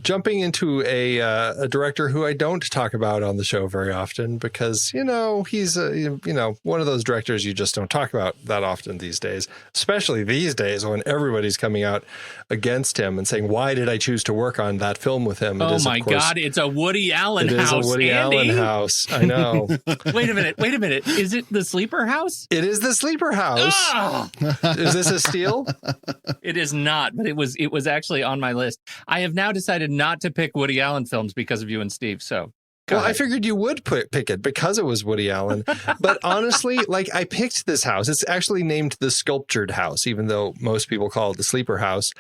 jumping into a director who I don't talk about on the show very often because, he's one of those directors you just don't talk about that often these days, especially these days when everybody's coming out against him and saying, why did I choose to work on that film with him? Oh my God, it's a Woody Allen house. It is a Woody Allen house. I know. Wait a minute. Is it the Sleeper House? It is the Sleeper House. Oh! Is this a steal? It is not, but it was actually on my list. I have now decided not to pick Woody Allen films because of you and Steve. So, I figured you would pick it because it was Woody Allen. But honestly, I picked this house. It's actually named the Sculptured House, even though most people call it the Sleeper House.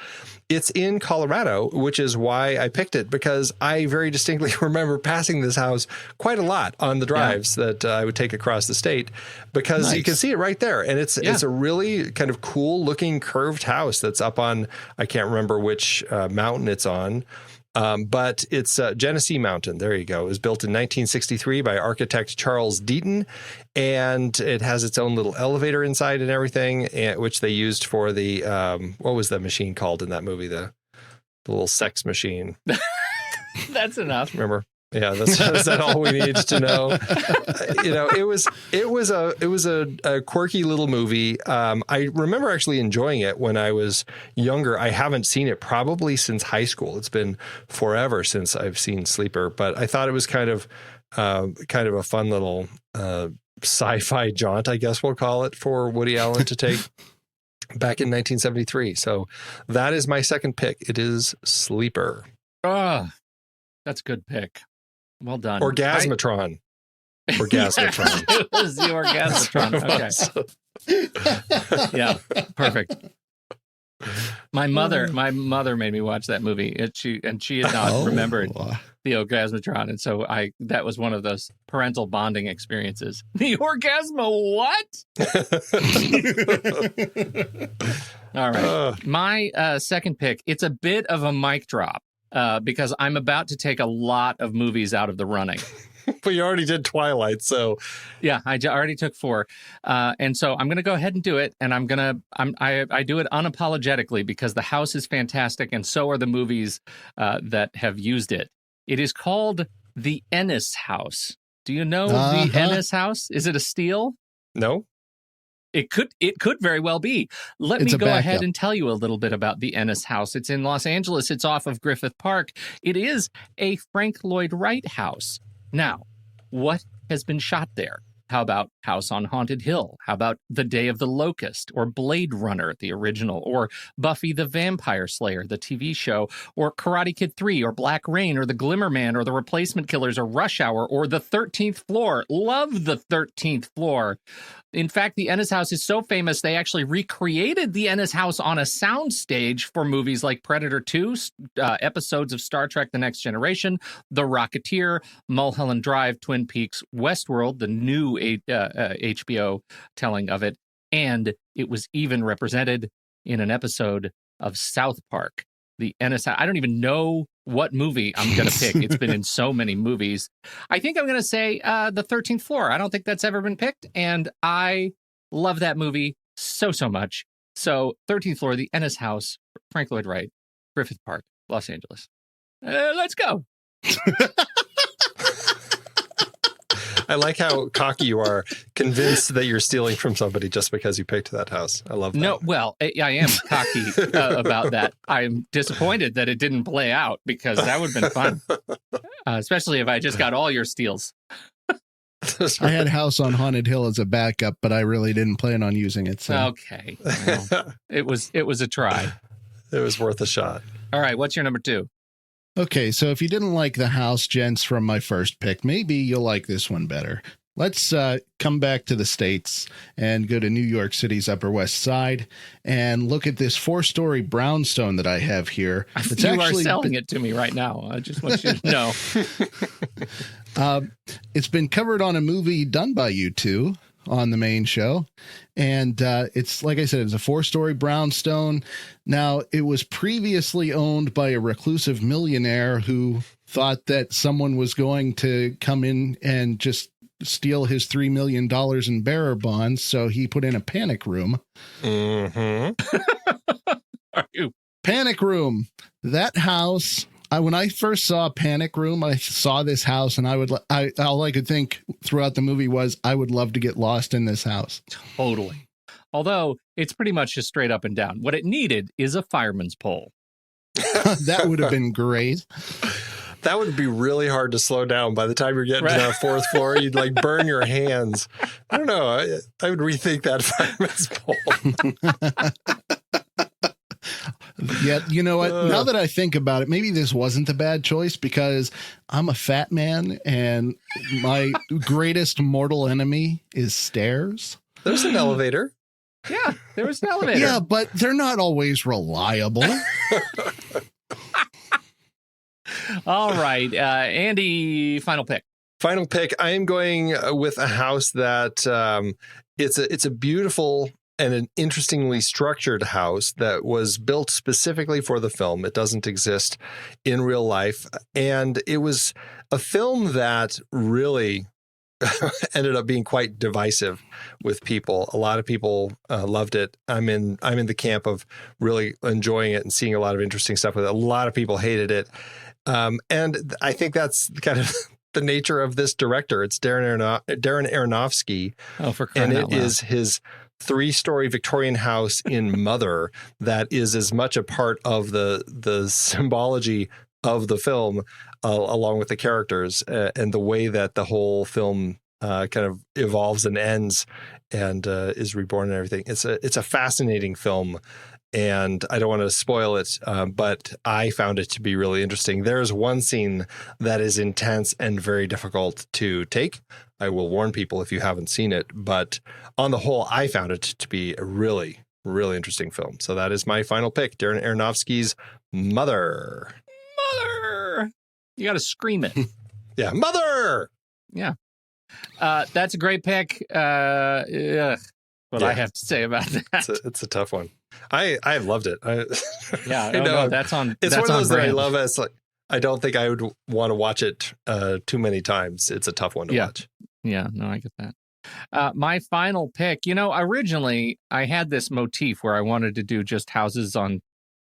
It's in Colorado, which is why I picked it, because I very distinctly remember passing this house quite a lot on the drives that I would take across the state, because you can see it right there. And it's a really kind of cool looking curved house that's up on, I can't remember which mountain it's on. But it's Genesee Mountain. There you go. It was built in 1963 by architect Charles Deaton, and it has its own little elevator inside and everything, which they used for the what was the machine called in that movie? The little sex machine. That's enough. Remember? Yeah, is that all we need to know? It was a quirky little movie. I remember actually enjoying it when I was younger. I haven't seen it probably since high school. It's been forever since I've seen Sleeper, but I thought it was kind of a fun little sci-fi jaunt, I guess we'll call it, for Woody Allen to take back in 1973. So that is my second pick. It is Sleeper. That's a good pick. Well done. Orgasmatron. Orgasmatron. It was the Orgasmatron. Okay. Yeah, perfect. My mother made me watch that movie. She had not remembered the Orgasmatron, and so that was one of those parental bonding experiences. The Orgasmo what? All right. My second pick, it's a bit of a mic drop. Because I'm about to take a lot of movies out of the running. But you already did Twilight, so yeah, I already took 4, and so I'm going to go ahead and do it. And I do it unapologetically because the house is fantastic, and so are the movies that have used it. It is called the Ennis House. Do you know the Ennis House? Is it a steal? No. It could very well be. Let me go ahead and tell you a little bit about the Ennis House. It's in Los Angeles. It's off of Griffith Park. It is a Frank Lloyd Wright house. Now, what has been shot there? How about House on Haunted Hill? How about The Day of the Locust, or Blade Runner, the original, or Buffy the Vampire Slayer, the TV show, or Karate Kid 3, or Black Rain, or The Glimmer Man, or The Replacement Killers, or Rush Hour, or The 13th Floor? Love The 13th Floor. In fact, the Ennis House is so famous, they actually recreated the Ennis House on a soundstage for movies like Predator 2, episodes of Star Trek The Next Generation, The Rocketeer, Mulholland Drive, Twin Peaks, Westworld, the new HBO telling of it, and it was even represented in an episode of South Park. The Ennis House. I don't even know what movie I'm going to pick. It's been in so many movies. I think I'm going to say The 13th Floor. I don't think that's ever been picked, and I Love that movie so much. So 13th floor, the Ennis House, Frank Lloyd Wright, Griffith Park, Los Angeles. Let's go. I like how cocky you are, convinced that you're stealing from somebody just because you picked that house. I love that. No, well, I am cocky about that. I'm disappointed that it didn't play out because that would have been fun, especially if I just got all your steals. I had House on Haunted Hill as a backup, but I really didn't plan on using it. So. Okay, well, it was a try. It was worth a shot. All right, what's your number 2? Okay, so if you didn't like the house, gents, from my first pick, maybe you'll like this one better. Let's come back to the States and go to New York City's Upper West Side and look at this 4-story brownstone that I have here. You are selling it to me right now. I just want you to know. It's been covered on a movie done by you two on the main show. And it's, like I said, it's a 4-story brownstone. Now, it was previously owned by a reclusive millionaire who thought that someone was going to come in and just steal his $3 million in bearer bonds. So he put in a panic room. Mm-hmm. Are you? Panic room. That house... when I first saw Panic Room, I saw this house, and all I could think throughout the movie was, I would love to get lost in this house. Totally. Although it's pretty much just straight up and down. What it needed is a fireman's pole. That would have been great. That would be really hard to slow down. By the time you're getting to that 4th floor, you'd like burn your hands. I don't know. I would rethink that fireman's pole. Yeah, you know what? Now that I think about it, maybe this wasn't a bad choice because I'm a fat man and my greatest mortal enemy is stairs. There's an elevator. Yeah, there was an elevator. Yeah, but they're not always reliable. All right, Andy, final pick. Final pick. I am going with a house that it's a beautiful and an interestingly structured house that was built specifically for the film. It doesn't exist in real life. And it was a film that really ended up being quite divisive with people. A lot of people loved it. I'm in the camp of really enjoying it and seeing a lot of interesting stuff with it. A lot of people hated it. And I think that's kind of the nature of this director. It's Darren Aronofsky. Oh, for crying out loud. And it is his 3-story Victorian house in Mother that is as much a part of the symbology of the film along with the characters and the way that the whole film kind of evolves and ends and is reborn and everything. It's a fascinating film. And I don't want to spoil it, but I found it to be really interesting. There's one scene that is intense and very difficult to take. I will warn people if you haven't seen it, but on the whole, I found it to be a really, really interesting film. So that is my final pick, Darren Aronofsky's Mother. Mother! You got to scream it. Yeah, Mother! Yeah. That's a great pick. I have to say about that. It's a tough one. I loved it. Yeah, no, that's on. It's that's one of those that I brand. love. It's like I don't think I would want to watch it too many times. It's a tough one to watch. Yeah, no, I get that. My final pick. Originally I had this motif where I wanted to do just houses on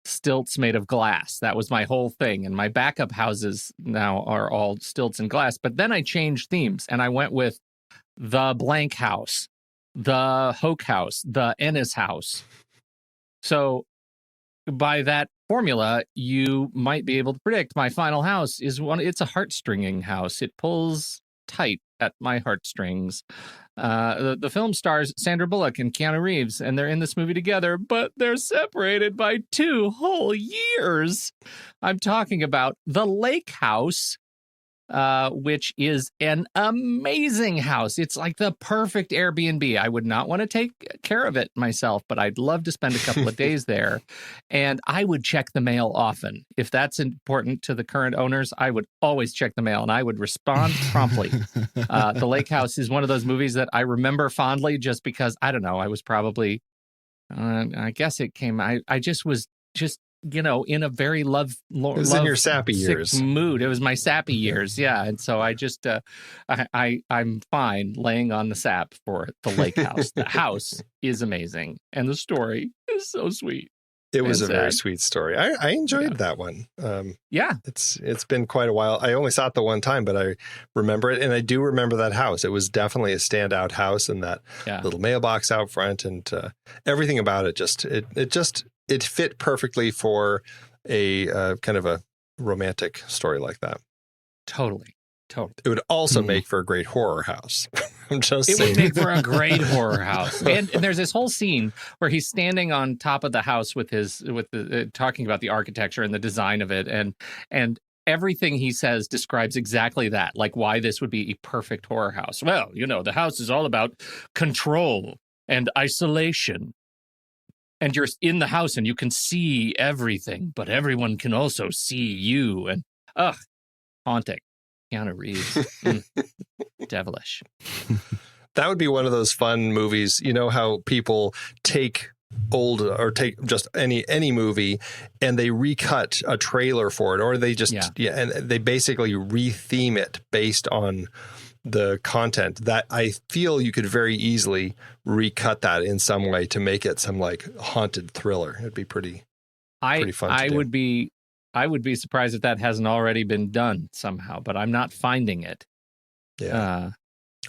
stilts made of glass. That was my whole thing, and my backup houses now are all stilts and glass. But then I changed themes, and I went with the blank house, the Hoke house, the Ennis house. So by that formula, you might be able to predict my final house is one. It's a heartstringing house. It pulls tight at my heartstrings. The film stars Sandra Bullock and Keanu Reeves, and they're in this movie together, but they're separated by 2 whole years. I'm talking about The Lake House, which is an amazing house. It's like the perfect Airbnb. I would not want to take care of it myself, but I'd love to spend a couple of days there. And I would check the mail often. If that's important to the current owners, I would always check the mail and I would respond promptly. The Lake House is one of those movies that I remember fondly just because, I don't know, I was probably, I guess it came, I just was in a very It was in your sappy years mood. It was my sappy years. Yeah. And so I just, I'm fine laying on the sap for the lake house. The house is amazing. And the story is so sweet. It was a very sweet story. I enjoyed that one. It's been quite a while. I only saw it the one time, but I remember it, and I do remember that house. It was definitely a standout house, and that little mailbox out front, and everything about it. It fit perfectly for a kind of a romantic story like that. Totally. It would also make for a great horror house. I'm just saying. It would make for a great horror house. And there's this whole scene where he's standing on top of the house with the talking about the architecture and the design of it, and everything he says describes exactly that, like why this would be a perfect horror house. Well, the house is all about control and isolation. And you're in the house and you can see everything, but everyone can also see you. And haunting. Keanu Reeves. Devilish. That would be one of those fun movies. You know how people take just any movie and they recut a trailer for it, or they just and they basically retheme it based on the content. That I feel you could very easily recut that in some way to make it some like haunted thriller. It'd be pretty fun. I would be surprised if that hasn't already been done somehow, but I'm not finding it. Yeah.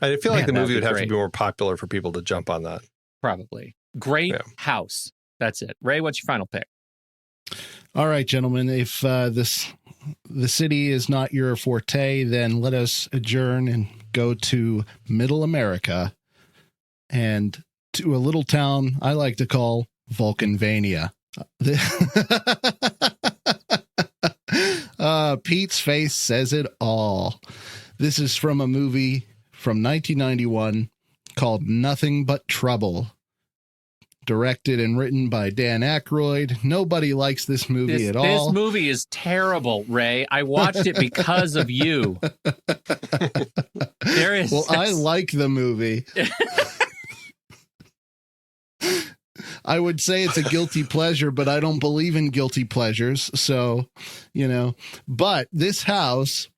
I feel like the movie would have to be more popular for people to jump on that. Probably. Great house. That's it. Ray, what's your final pick? All right, gentlemen, if the city is not your forte, then let us adjourn and go to Middle America and to a little town I like to call Vulcanvania. Pete's face says it all. This is from a movie from 1991 called Nothing But Trouble. Directed and written by Dan Aykroyd. Nobody likes this movie at all. This movie is terrible, Ray. I watched it because of you. I like the movie. I would say it's a guilty pleasure, but I don't believe in guilty pleasures. So, but this house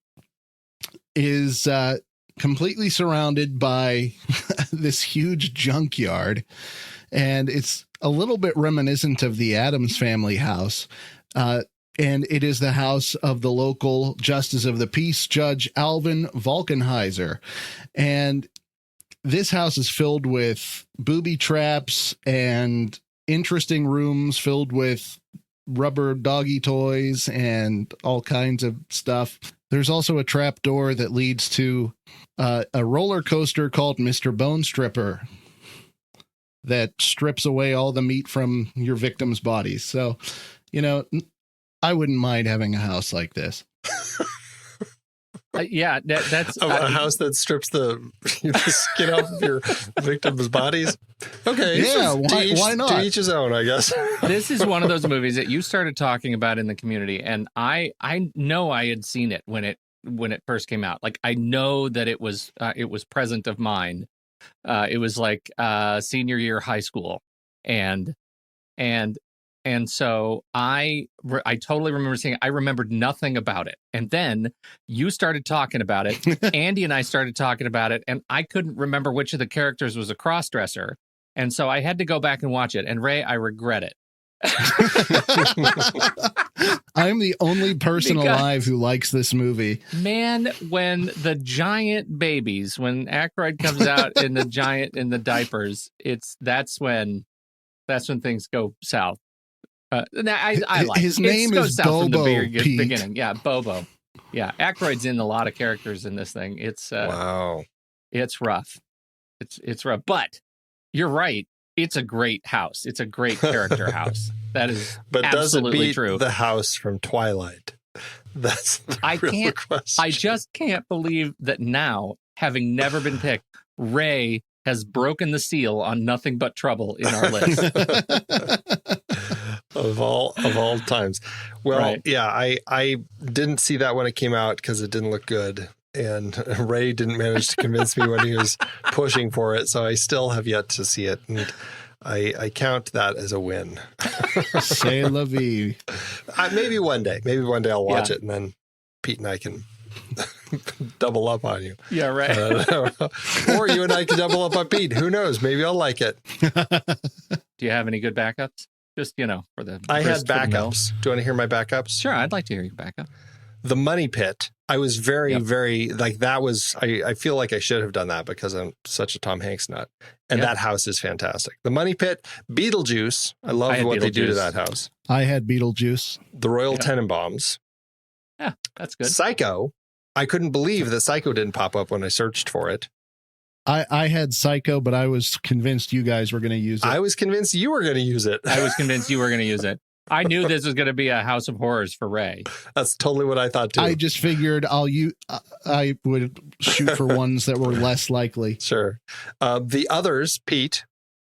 is completely surrounded by this huge junkyard. And it's a little bit reminiscent of the Addams Family house. And it is the house of the local justice of the peace, Judge Alvin Volkenheiser. And this house is filled with booby traps and interesting rooms filled with rubber doggy toys and all kinds of stuff. There's also a trap door that leads to a roller coaster called Mr. Bone Stripper that strips away all the meat from your victims' bodies. So, I wouldn't mind having a house like this. That's a house that strips the skin off of your victims' bodies. Okay, yeah, why not? To each his own, I guess. This is one of those movies that you started talking about in the community, and I know I had seen it when it first came out. Like I know that it was present of mind. It was like senior year high school, and so I totally remember seeing it. I remembered nothing about it. And then you started talking about it. Andy and I started talking about it. And I couldn't remember which of the characters was a crossdresser. And so I had to go back and watch it. And Ray, I regret it. I'm the only person alive who likes this movie. Man, when the giant babies, when Aykroyd comes out in the diapers, that's when things go south. I like his name is Bobo. Beginning, yeah, Bobo. Yeah, Aykroyd's in a lot of characters in this thing. It's wow, it's rough. It's rough, but you're right. It's a great house. It's a great character house. That is, but absolutely does it beat true. The house from Twilight? That's the real question. I just can't believe that now, having never been picked, Ray has broken the seal on Nothing But Trouble in our list. of all times. Well, right. Yeah, I didn't see that when it came out because it didn't look good. And Ray didn't manage to convince me when he was pushing for it. So I still have yet to see it. And I count that as a win. C'est la vie. Maybe one day I'll watch it, and then Pete and I can double up on you. Yeah, right. Or you and I can double up on Pete. Who knows? Maybe I'll like it. Do you have any good backups? Just, for the... I had backups. Do you want to hear my backups? Sure, I'd like to hear your backup. The Money Pit. I was very, that was, I feel like I should have done that because I'm such a Tom Hanks nut. And that house is fantastic. The Money Pit, Beetlejuice. I love what they do to that house. I had Beetlejuice. The Royal Tenenbaums. Yeah, that's good. Psycho. I couldn't believe that Psycho didn't pop up when I searched for it. I had Psycho, but I was convinced you guys were going to use it. I was convinced you were going to use it. I was convinced you were going to use it. I knew this was going to be a House of Horrors for Ray. That's totally what I thought too. I just figured I would shoot for ones that were less likely. Sure. The Others, Pete.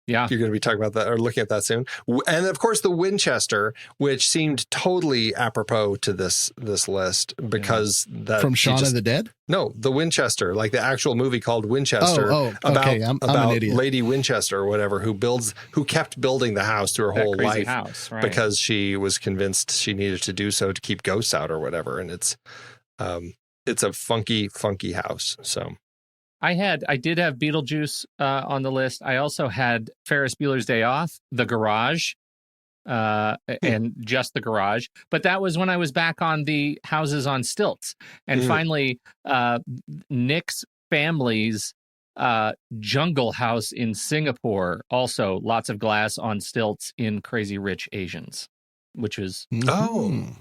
Yeah. You're going to be talking about that or looking at that soon. And of course, the Winchester, which seemed totally apropos to this list because that from Shaun of the Dead? No, the Winchester, like the actual movie called Winchester. Okay. I'm about an idiot. Lady Winchester or whatever, who kept building the house through her whole life house, right. because she was convinced she needed to do so to keep ghosts out or whatever. And it's a funky house. So. I did have Beetlejuice on the list. I also had Ferris Bueller's Day Off, The Garage, and just The Garage. But that was when I was back on the houses on stilts. And finally, Nick's family's jungle house in Singapore, also lots of glass on stilts in Crazy Rich Asians, which was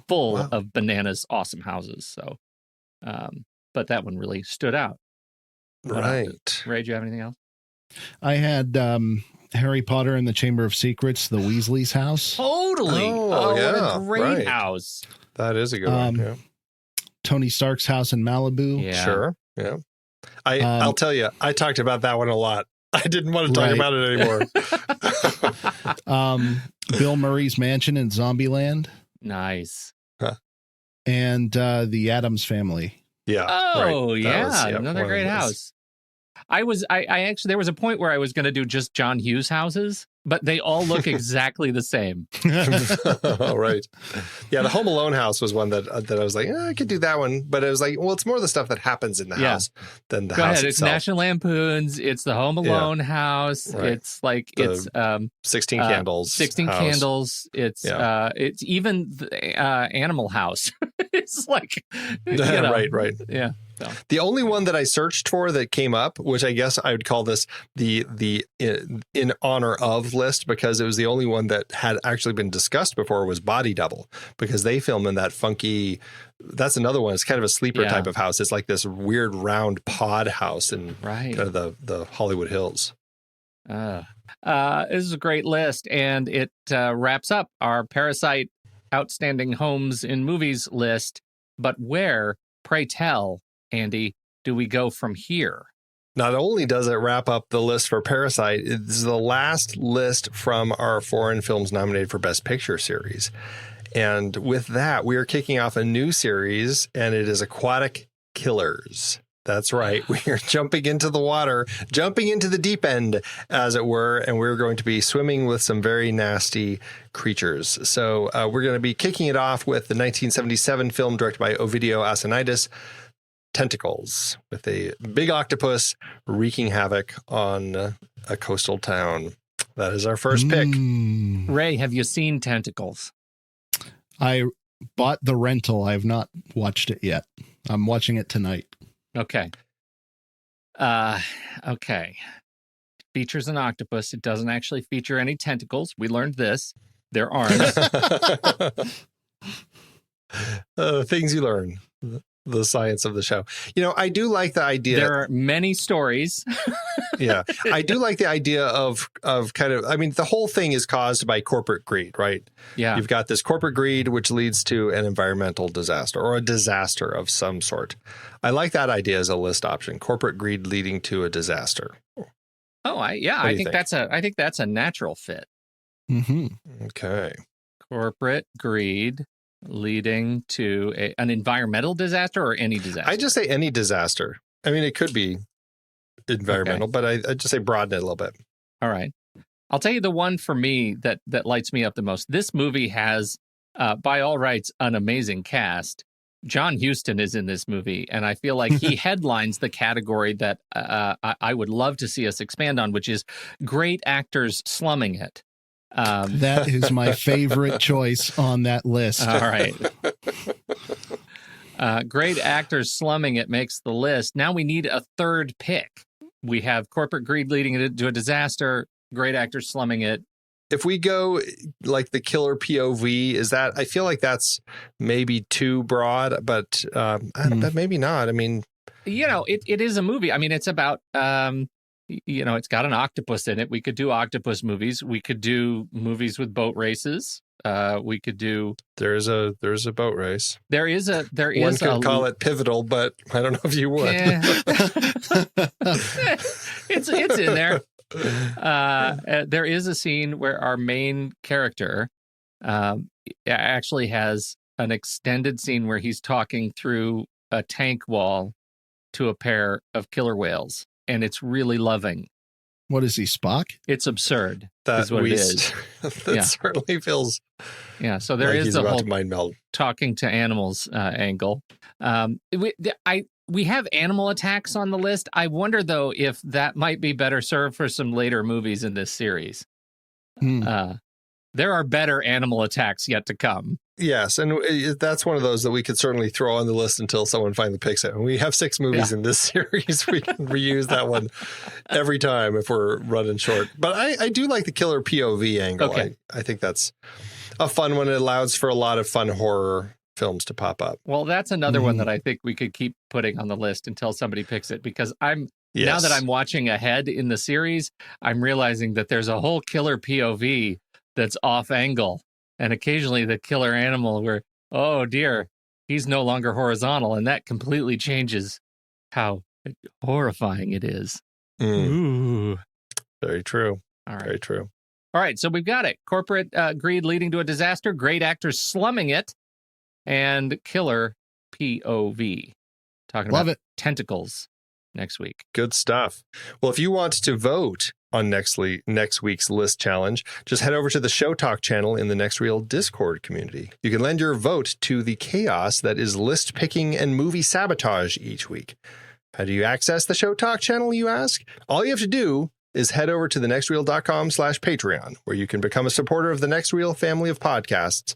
full of bananas, awesome houses. So, but that one really stood out. Right. Ray, do you have anything else? I had Harry Potter and the Chamber of Secrets, the Weasley's house. Totally. What a great house. That is a good one. Yeah. Tony Stark's house in Malibu. Yeah. Sure. Yeah. I'll tell you, I talked about that one a lot. I didn't want to talk about it anymore. Bill Murray's mansion in Zombieland. Nice. Huh. And the Addams Family. Yeah. Oh, right. Yeah. Another great house. I actually, there was a point where I was going to do just John Hughes houses, but they all look exactly the same. Oh, right. Yeah. The Home Alone house was one that I was like, I could do that one. But it was like, well, it's more the stuff that happens in the house than the house itself. It's National Lampoon's. It's the Home Alone house. Right. It's like, it's 16 Candles. 16 house. Candles. It's even the Animal House. It's like, right. Yeah. So. The only one that I searched for that came up, which I guess I would call this the in honor of list, because it was the only one that had actually been discussed before, was Body Double, because they film in that funky. That's another one. It's kind of a sleeper type of house. It's like this weird round pod house in kind of the Hollywood Hills. This is a great list, and it wraps up our Parasite Outstanding Homes in Movies list. But where, pray tell, Andy, do we go from here? Not only does it wrap up the list for Parasite, it's the last list from our foreign films nominated for Best Picture series. And with that, we are kicking off a new series, and it is Aquatic Killers. That's right. We are jumping into the water, jumping into the deep end, as it were, and we're going to be swimming with some very nasty creatures. So we're going to be kicking it off with the 1977 film directed by Ovidio Assanitis, Tentacles, with a big octopus wreaking havoc on a coastal town. That is our first pick. Ray, have you seen Tentacles? I bought the rental. I have not watched it yet. I'm watching it tonight. Okay. Okay. It features an octopus. It doesn't actually feature any tentacles. We learned this. They're arms. Things you learn. The science of the show. I do like the idea. There are many stories. Yeah. I do like the idea of kind of, the whole thing is caused by corporate greed, right? Yeah. You've got this corporate greed, which leads to an environmental disaster or a disaster of some sort. I like that idea as a list option. Corporate greed leading to a disaster. Oh, I think that's a natural fit. Mm-hmm. Okay. Corporate greed leading to an environmental disaster or any disaster? I just say any disaster. It could be environmental, but I just say broaden it a little bit. All right. I'll tell you the one for me that lights me up the most. This movie has, by all rights, an amazing cast. John Huston is in this movie, and I feel like he headlines the category that I would love to see us expand on, which is great actors slumming it. That is my favorite choice on that list. All right. Great actors slumming it makes the list. Now we need a third pick. We have corporate greed leading it to a disaster, great actors slumming it. If we go like the killer POV, I feel like that's maybe too broad, but maybe not. I mean, it is a movie. I mean, it's about, it's got an octopus in it. We could do octopus movies. We could do movies with boat races. We could do. There's a boat race. There is. One could call it pivotal, but I don't know if you would. Yeah. It's in there. There is a scene where our main character actually has an extended scene where he's talking through a tank wall to a pair of killer whales, and it's really loving. What is he, Spock? It's absurd. That's what it is. That certainly feels. Yeah, so there is the whole mind meld, talking to animals angle. We have animal attacks on the list. I wonder, though, if that might be better served for some later movies in this series. There are better animal attacks yet to come. Yes, and that's one of those that we could certainly throw on the list until someone finally picks it. And we have 6 movies in this series. We can reuse that one every time if we're running short. But I do like the killer POV angle. Okay. I think that's a fun one. It allows for a lot of fun horror films to pop up. Well, that's another one that I think we could keep putting on the list until somebody picks it, because now that I'm watching ahead in the series, I'm realizing that there's a whole killer POV that's off angle, and occasionally the killer animal where, oh dear, he's no longer horizontal, and that completely changes how horrifying it is. Ooh. Very true. All right. Very true. All right, so we've got it. Corporate greed leading to a disaster, great actors slumming it, and killer POV. Talking Love about it. tentacles next week. Good stuff. Well, if you want to vote on next week's list challenge, just head over to the Show Talk channel in the Next Reel Discord community. You can lend your vote to the chaos that is list picking and movie sabotage each week. How do you access the Show Talk channel, you ask? All you have to do is head over to thenextreel.com/Patreon, where you can become a supporter of the Next Reel family of podcasts.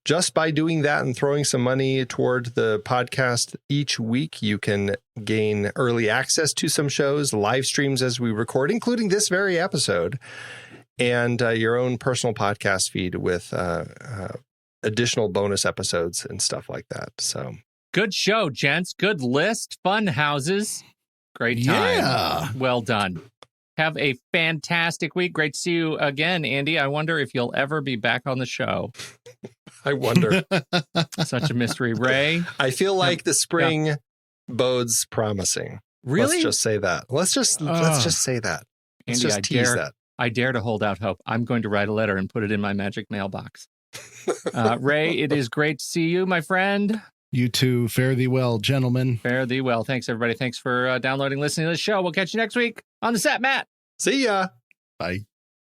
Just by doing that and throwing some money toward the podcast each week, you can gain early access to some shows, live streams as we record, including this very episode, and your own personal podcast feed with additional bonus episodes and stuff like that. So good show, gents. Good list. Fun houses. Great time. Yeah. Well done. Have a fantastic week. Great to see you again, Andy. I wonder if you'll ever be back on the show. I wonder. Such a mystery. Ray? I feel like the spring bodes promising. Really? Let's just say that. Let's just say that. Let's Andy, just tease that. I dare to hold out hope. I'm going to write a letter and put it in my magic mailbox. Ray, it is great to see you, my friend. You too. Fare thee well, gentlemen. Fare thee well. Thanks, everybody. Thanks for downloading, listening to the show. We'll catch you next week on the set, Matt. See ya. Bye.